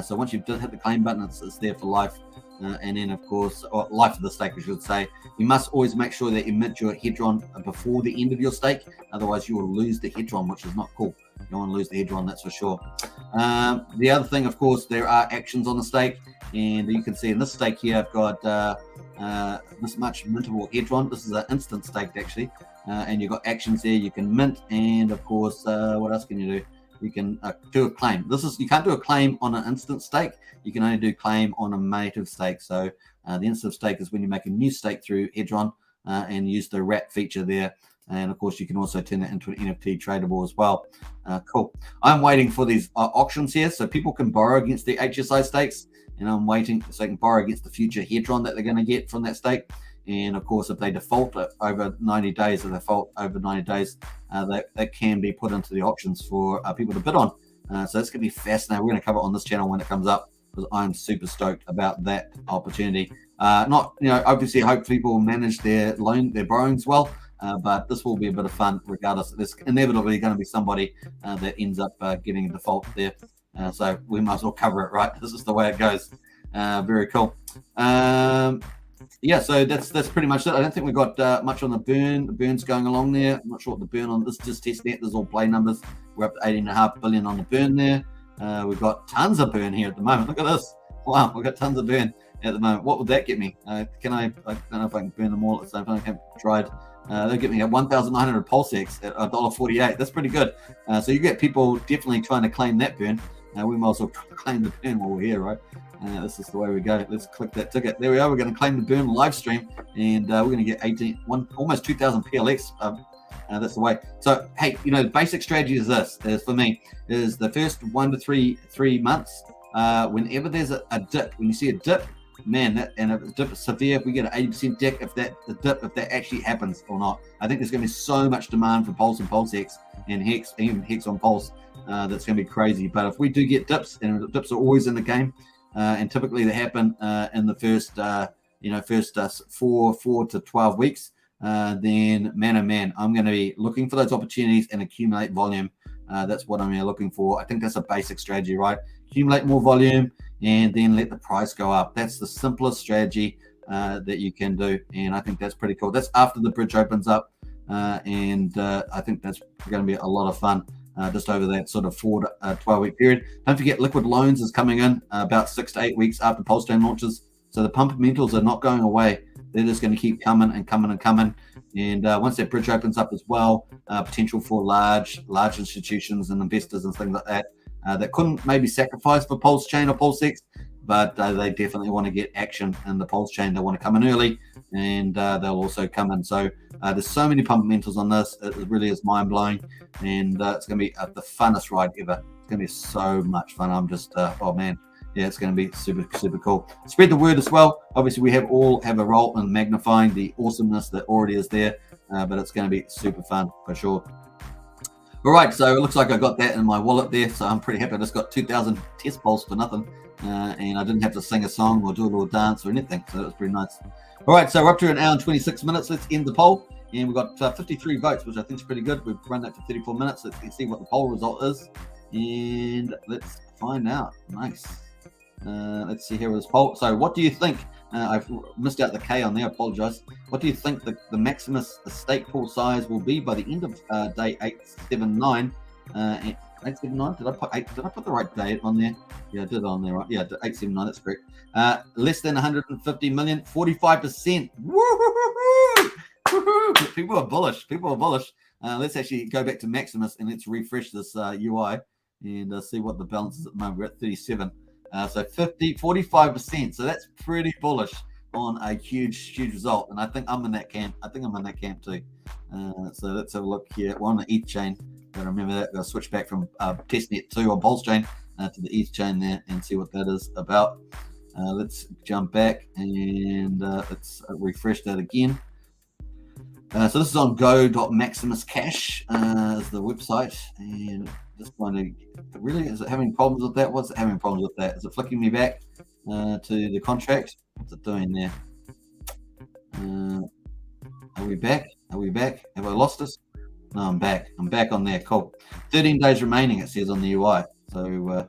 So once you've hit the claim button, it's there for life. And then, of course, life of the stake, I should say. You must always make sure that you mint your Hedron before the end of your stake. Otherwise, you will lose the Hedron, which is not cool. You don't want to lose the Hedron, that's for sure. The other thing, of course, there are actions on the stake. And you can see in this stake here, I've got this much mintable Hedron. This is an instant stake, actually. And you've got actions there you can mint. And, of course, what else can you do? You can do a claim. You can't do a claim on an instant stake. You can only do claim on a native stake. So the instant stake is when you make a new stake through Hedron and use the wrap feature there. And of course, you can also turn that into an NFT tradable as well. Cool. I'm waiting for these auctions here, so people can borrow against the HSI stakes. And I'm waiting so they can borrow against the future Hedron that they're going to get from that stake. And of course, if they default over 90 days, that can be put into the options for people to bid on. So that's going to be fascinating. We're going to cover it on this channel when it comes up, because I'm super stoked about that opportunity. Obviously, I hope people manage their borrowings well, but this will be a bit of fun regardless. There's inevitably going to be somebody that ends up getting a default there. So we might as well cover it, right? This is the way it goes. Very cool. So that's pretty much it. I don't think we've got much on the burn. The burn's going along there. I'm not sure what the burn on this is just testnet. There's all play numbers. We're up to 18.5 billion on the burn there. We've got tons of burn here at the moment. Look at this. Wow, we've got tons of burn at the moment. What would that get me? I don't know if I can burn them all at the same time. I haven't tried. They'll get me at 1,900 Pulsechain at $1.48. That's pretty good. So you get people definitely trying to claim that burn. We might as well claim the burn while we're here, right? This is the way we go. Let's click that ticket. There we are. We're going to claim the burn live stream, and we're going to get almost 2,000 PLX. That's the way. So, hey, the basic strategy is this, for me, is the first 1 to 3 months, whenever there's a dip, when you see a dip, man, and if the dip is severe, if we get an 80% dip, if that actually happens or not, I think there's going to be so much demand for Pulse and PulseX and Hex, even Hex on Pulse, that's going to be crazy. But if we do get dips, and dips are always in the game, and typically they happen in the first 4 to 12 weeks, then man, oh man, I'm going to be looking for those opportunities and accumulate volume. That's what I'm looking for. I think that's a basic strategy, right? Accumulate more volume and then let the price go up. That's the simplest strategy that you can do, and I think that's pretty cool. That's after the bridge opens up, and I think that's going to be a lot of fun just over that sort of 4 to 12 week period. Don't forget, liquid loans is coming in about 6 to 8 weeks after Pulsechain launches, so the fundamentals are not going away. They're just going to keep coming and coming and coming. And once that bridge opens up as well, potential for large institutions and investors and things like that that couldn't maybe sacrifice for Pulsechain or PulseX, but they definitely want to get action in the Pulsechain. They want to come in early, and they'll also come in. So there's so many fundamentals on this. It really is mind-blowing, and it's going to be the funnest ride ever. It's going to be so much fun. I'm just, oh man. Yeah, it's going to be super, super cool. Spread the word as well. Obviously, we all have a role in magnifying the awesomeness that already is there, but it's going to be super fun for sure. All right, so it looks like I got that in my wallet there, so I'm pretty happy. I just got 2,000 test pulse for nothing, and I didn't have to sing a song or do a little dance or anything, so that was pretty nice. All right, so we're up to an hour and 26 minutes. Let's end the poll, and we've got 53 votes, which I think is pretty good. We've run that for 34 minutes. Let's see what the poll result is, and let's find out. Nice. Let's see here with this poll. So what do you think? I've missed out the K on there. I apologize. What do you think the Maximus stake pool size will be by the end of day 879? 879? Did I put the right date on there? Yeah, I did on there, right? Yeah, 879. That's correct. Less than 150 million, 45%. Woo-hoo-hoo-hoo! Woo-hoo! People are bullish. Let's actually go back to Maximus and let's refresh this UI and see what the balance is at the moment. We're at 37. So 45%. So that's pretty bullish on a huge result. And I think I'm in that camp. Too. So let's have a look here. We're on the ETH chain. Gotta remember that. Gotta switch back from testnet 2 on Pulsechain to the ETH chain there and see what that is about. Let's jump back and let's refresh that again. So this is on go.maximuscash is the website, and just going to really, is it having problems with that? What's it having problems with that? Is it flicking me back to the contract? What's it doing there? Are we back? Have I lost us? No, I'm back on there. Cool. 13 days remaining, it says on the UI. So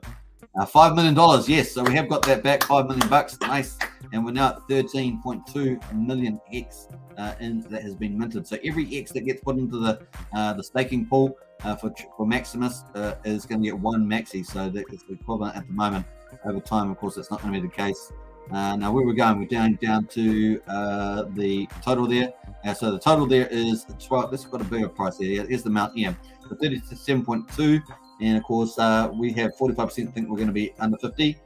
$5 million, yes. So we have got that back, $5 million. Nice. And we're now at 13.2 million X that has been minted. So every X that gets put into the staking pool for Maximus is going to get 1 Maxi. So that is the equivalent at the moment. Over time, of course, that's not going to be the case. Now where we're going, we're down to the total there. So the total there is 12. This has got a bigger price here. Here's the amount here. So 37.2. And of course, we have 45% think we're going to be under 50.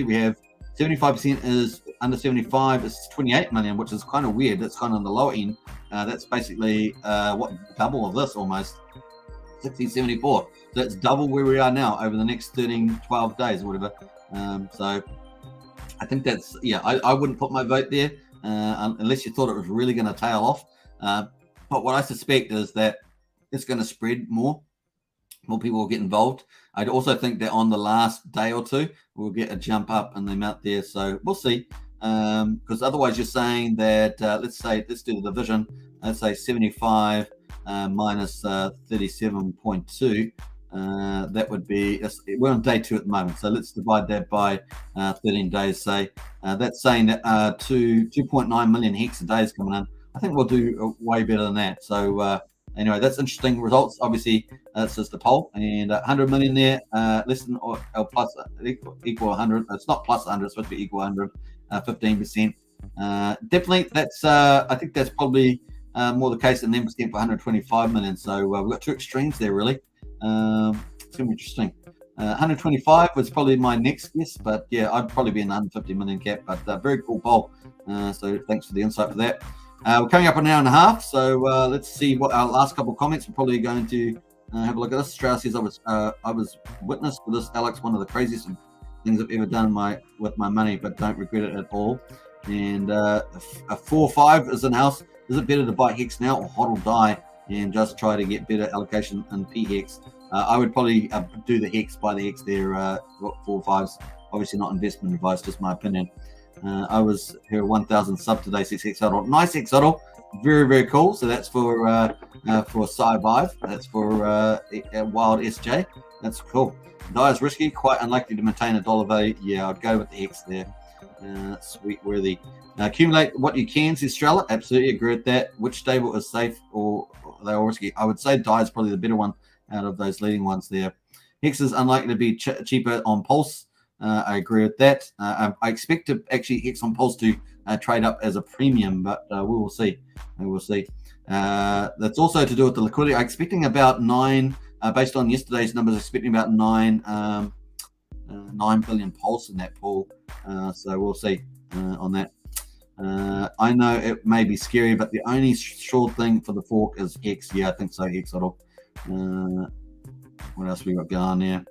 We have 75% is under 75 is 28 million, which is kind of weird. That's kind of on the lower end. That's basically double of this almost. 1674. So it's double where we are now over the next 12 days or whatever. So I think that's, I wouldn't put my vote there unless you thought it was really going to tail off. But what I suspect is that it's going to spread more. More people will get involved. I'd also think that on the last day or two, we'll get a jump up in the amount there. So we'll see. Because otherwise you're saying that, let's do the division. Let's say 75 minus 37.2. That would be, we're on day 2 at the moment. So let's divide that by 13 days, say. That's saying that 2.9 million hex a day is coming in. I think we'll do way better than that. So, anyway, that's interesting results. Obviously, that's just the poll, and 100 million there, less than or plus equal 100. It's not plus 100; it's supposed to be equal 100. 15%. Definitely, that's. I think that's probably more the case than 10% for 125 million. So we've got 2 extremes there, really. It's gonna be interesting. 125 was probably my next guess, but yeah, I'd probably be in the 150 million cap. But very cool poll. So thanks for the insight for that. We're coming up on an hour and a half, so let's see what our last couple of comments. We're probably going to have a look at this. Strauss says, I was witness for this, Alex, one of the craziest things I've ever done with my money, but don't regret it at all. And a 4-5 is in house. Is it better to buy Hex now or hodl die and just try to get better allocation in PHEX? I would probably do the Hex, buy the Hex there. 4-5s, obviously not investment advice, just my opinion. I was here 1,000 sub today, 6 Hex Hedron. Nice Hex Hedron, very, very cool. So that's for SciVive. That's for Wild SJ. That's cool. Die is risky, quite unlikely to maintain a dollar value. Yeah, I'd go with the Hex there. Sweet worthy. Accumulate what you can, says Strella. Absolutely agree with that. Which stable is safe or they all risky? I would say Die is probably the better one out of those leading ones there. Hex is unlikely to be cheaper on Pulse. I agree with that. I expect to actually Hex on Pulse to trade up as a premium, but we will see. We will see. That's also to do with the liquidity. I'm expecting about 9, based on yesterday's numbers, expecting about 9 billion Pulse in that pool. So we'll see on that. I know it may be scary, but the only sure thing for the fork is Hex. Yeah, I think so, Hex. What else we got going on there?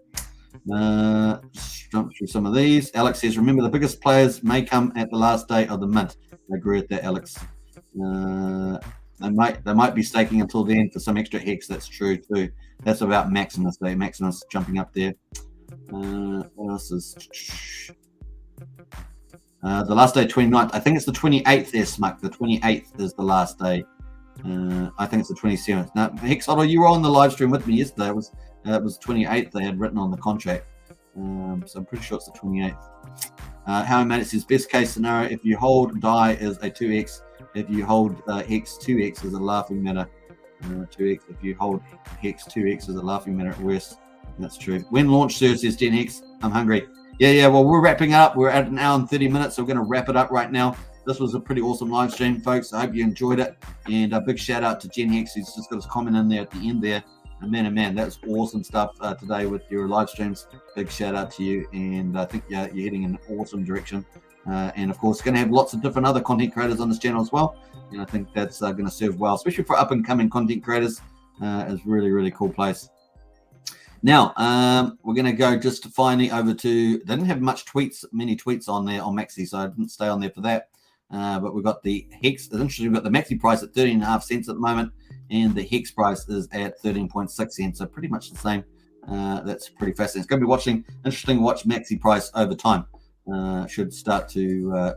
Just jump through some of these. Alex says, remember the biggest players may come at the last day of the mint. I agree with that, Alex. They might be staking until then for some extra Hex. That's true too. That's about Maximus. Maximus jumping up there. What else is the last day, 29th? I think it's the 28th there, Smuck. The 28th is the last day. I think it's the 27th. Now, Hex Otto, you were on the live stream with me yesterday. It was 28th they had written on the contract. So I'm pretty sure it's the 28th. How I made it says, best case scenario, if you hold Die is a 2x. If you hold Hex 2x is a laughing matter. 2x. If you hold Hex 2x is a laughing matter at worst. That's true. When launch, sir, says Gen Hex. I'm hungry. Yeah. Well, we're wrapping up. We're at an hour and 30 minutes, so we're going to wrap it up right now. This was a pretty awesome live stream, folks. I hope you enjoyed it. And a big shout out to Gen Hex, who's just got his comment in there at the end there. And man, that's awesome stuff today with your live streams. Big shout out to you. And I think you're heading in an awesome direction. And of course, going to have lots of different other content creators on this channel as well. And I think that's going to serve well, especially for up and coming content creators. It's really, really cool place. Now, we're going to go just finally over to, they didn't have many tweets on there on Maxi, so I didn't stay on there for that. But we've got the Hex. It's interesting, we've got the Maxi price at 13.5 cents at the moment, and the Hex price is at 13.6 cents, so pretty much the same. That's pretty fascinating. It's going to be interesting to watch Maxi price over time. Should start to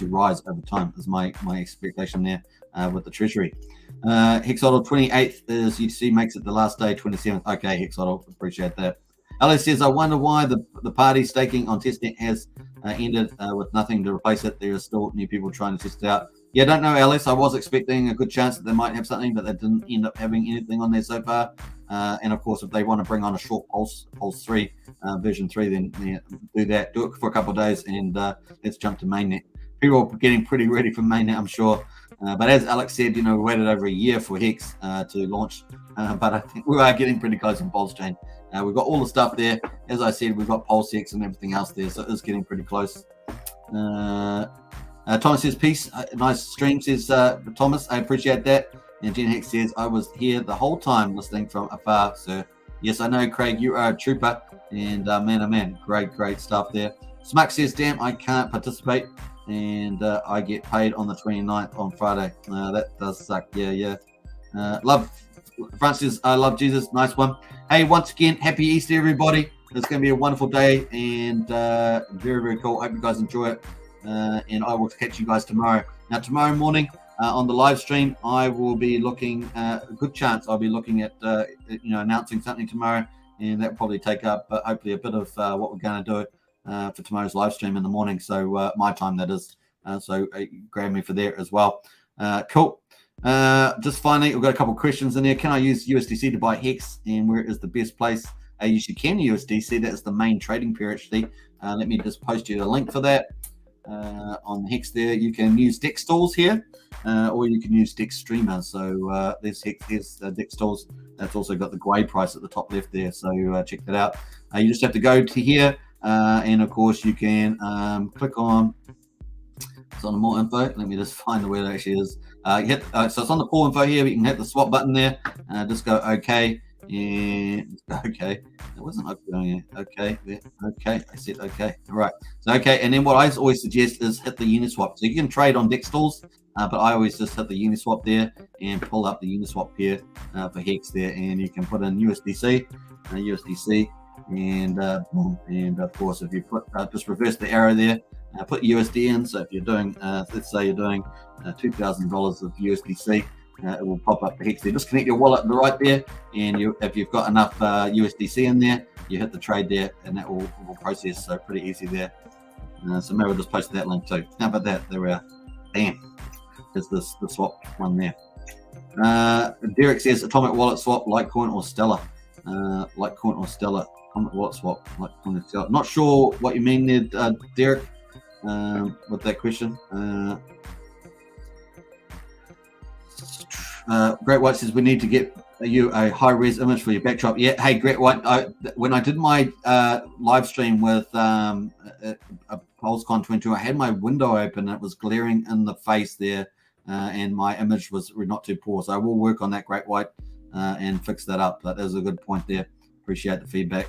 rise over time, is my expectation there with the Treasury. Hexodal 28th is UTC makes it the last day, 27th. Okay, Hexodal, appreciate that. Alice says, I wonder why the party staking on testnet has ended with nothing to replace it. There are still new people trying to test it out. Yeah, don't know, Alice. I was expecting a good chance that they might have something, but they didn't end up having anything on there so far. And of course, if they want to bring on a short Pulse 3, version 3, then do that. Do it for a couple of days, and let's jump to mainnet. People are getting pretty ready for mainnet, I'm sure. But as Alex said, we waited over a year for Hex to launch. But I think we are getting pretty close on Pulsechain. We've got all the stuff there. As I said, we've got Pulse Hex and everything else there, so it is getting pretty close. Thomas says, peace. Nice stream, says Thomas. I appreciate that. And Jen Hex says, I was here the whole time listening from afar, sir. Yes, I know, Craig, you are a trooper. And man, great stuff there. Smuck says, damn, I can't participate. And I get paid on the 29th on Friday. That does suck. Yeah. Love Francis. I love Jesus. Nice one. Hey, once again, happy Easter, everybody. It's going to be a wonderful day and very, very cool. Hope you guys enjoy it. And I will catch you guys tomorrow. Now, tomorrow morning on the live stream, I will be looking. A good chance I'll be looking at announcing something tomorrow, and that will probably take up hopefully a bit of what we're going to do for tomorrow's live stream in the morning. So my time, that is. So grab me for there as well. Cool. Just finally, we've got a couple of questions in there. Can I use USDC to buy Hex, and where is the best place? You can USDC. That is the main trading pair, actually. Let me just post you a link for that. On Hex there, you can use Dex Stalls here, or you can use Dex Streamer. So there's Hex, there's Dex Stalls. That's also got the Gwei price at the top left there, so check that out. You just have to go to here, and of course you can click on. It's on the more info. Let me just find where it actually is. So it's on the full info here. You can hit the swap button there. Just go OK. And okay, it wasn't okay. Okay, yeah, okay. I said okay. All right. So okay, and then what I always suggest is hit the Uniswap. So you can trade on DEX tools, but I always just hit the Uniswap there and pull up the Uniswap pair for Hex there, and you can put in USDC, and boom. And of course, if you put just reverse the arrow there. Put USD in. So if you're doing, let's say you're doing $2,000 of USDC, it will pop up the Hex there. Just connect your wallet right there, and if you've got enough USDC in there, you hit the trade there, and that will process. So pretty easy there. So maybe we'll just post that link too. How about that? There we are. Bam. There's the swap one there. Derek says Atomic Wallet swap, Litecoin or Stellar. Litecoin or Stellar. Atomic Wallet swap, Litecoin or Stellar. Not sure what you mean there, Derek. With that question. Great White says we need to get you a high res image for your backdrop. Yeah, hey Great White, when I did my live stream with Pulsechain 22, I had my window open and it was glaring in the face there, and my image was not too poor, so I will work on that, Great White, and fix that up. But there's a good point there. Appreciate the feedback.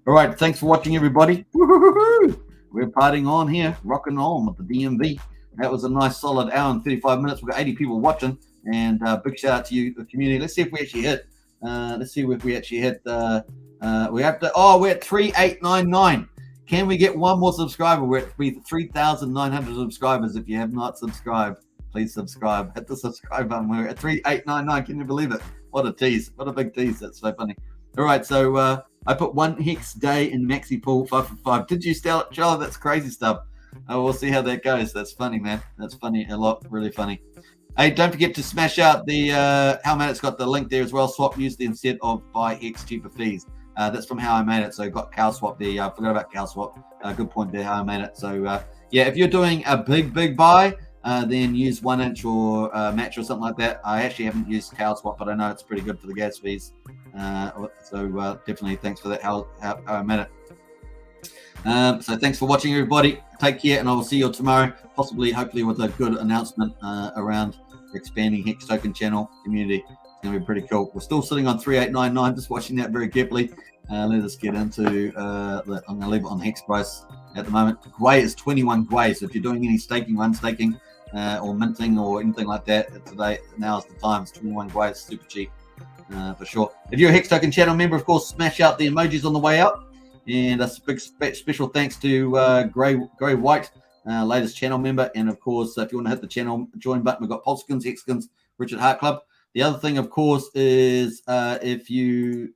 All right, thanks for watching, everybody. Woo-hoo-hoo-hoo. We're partying on here, rocking on with the DMV. That was a nice solid hour and 35 minutes. We've got 80 people watching, and big shout out to you, the community. Let's see if we actually hit. We have to. Oh, we're at 3899. Can we get one more subscriber? We're at 3,900 subscribers. If you have not subscribed, please subscribe. Hit the subscribe button. We're at 3899. Can you believe it? What a tease! What a big tease! That's so funny. All right, so I put one Hex day in Maxi pool 5 for 5. Did you, Charlie? That's crazy stuff. We'll see how that goes. That's funny, man. That's funny a lot. Really funny. Hey, don't forget to smash out the How I Made It's got the link there as well. Swap USD instead of buy Hex cheaper fees. That's from How I Made It. So got cow swap there. I forgot about cow swap. Good point there. How I Made It. So yeah, if you're doing a big buy, then use 1 inch or match or something like that. I actually haven't used cow swap, but I know it's pretty good for the gas fees. So definitely thanks for that. How I Made It. So thanks for watching, everybody. Take care, and I will see you tomorrow, hopefully with a good announcement around expanding Hex Token channel community. It's going to be pretty cool. We're still sitting on 3899, just watching that very carefully. Let us get into I'm going to leave it on Hex price at the moment. Gwei is 21 Gwei, so if you're doing any staking, unstaking, or minting or anything like that today, now is the time. It's 21 Gwei. It's super cheap for sure. If you're a Hex Token channel member, of course, smash out the emojis on the way out. And a big special thanks to Grey White, latest channel member. And of course, if you want to hit the channel join button, we've got Pulsechain, Hexkins, Richard Hart Club. The other thing, of course, is if you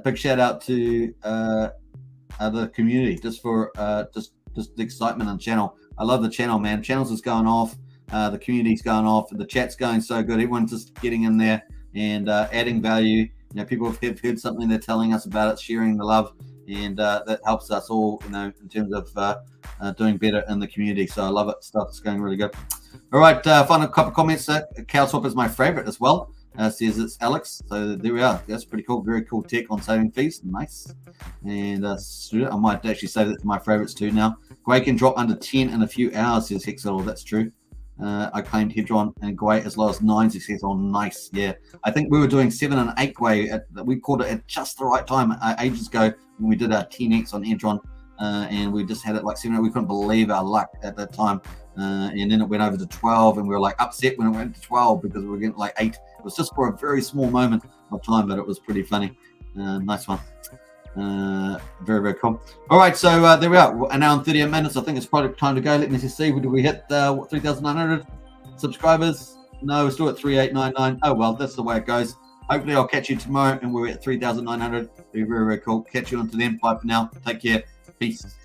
big shout out to the community just for just the excitement on the channel. I love the channel, man. Channels is going off, the community's going off, the chat's going so good. Everyone's just getting in there and adding value. You know, people have heard something, they're telling us about it, sharing the love, and that helps us all, in terms of doing better in the community. So I love it. Stuff is going really good. All right, final couple of comments. CowSwap is my favorite as well. Says it's Alex. So there we are. That's pretty cool. Very cool tech on saving fees. Nice. And I might actually save that to my favorites too now. Gwei can drop under 10 in a few hours, says Hex Hedron. That's true. I claimed Hedron and Gwei as low as 9 success on. Nice. Yeah, I think we were doing 7 and 8 Gwei. We caught it at just the right time ages ago when we did our 10x on Hedron, and we just had it like 7. We couldn't believe our luck at that time, and then it went over to 12, and we were like upset when it went to 12 because we were getting like 8. It was just for a very small moment of time, but it was pretty funny. Nice one. Very cool. All right, so there we are. An hour and 38 minutes. I think it's probably time to go. Let me just see. Did we hit 3,900 subscribers? No, we're still at 3,899. Oh well, that's the way it goes. Hopefully I'll catch you tomorrow and we're at 3,900. Be very cool. Catch you on to them. Bye for now. Take care. Peace.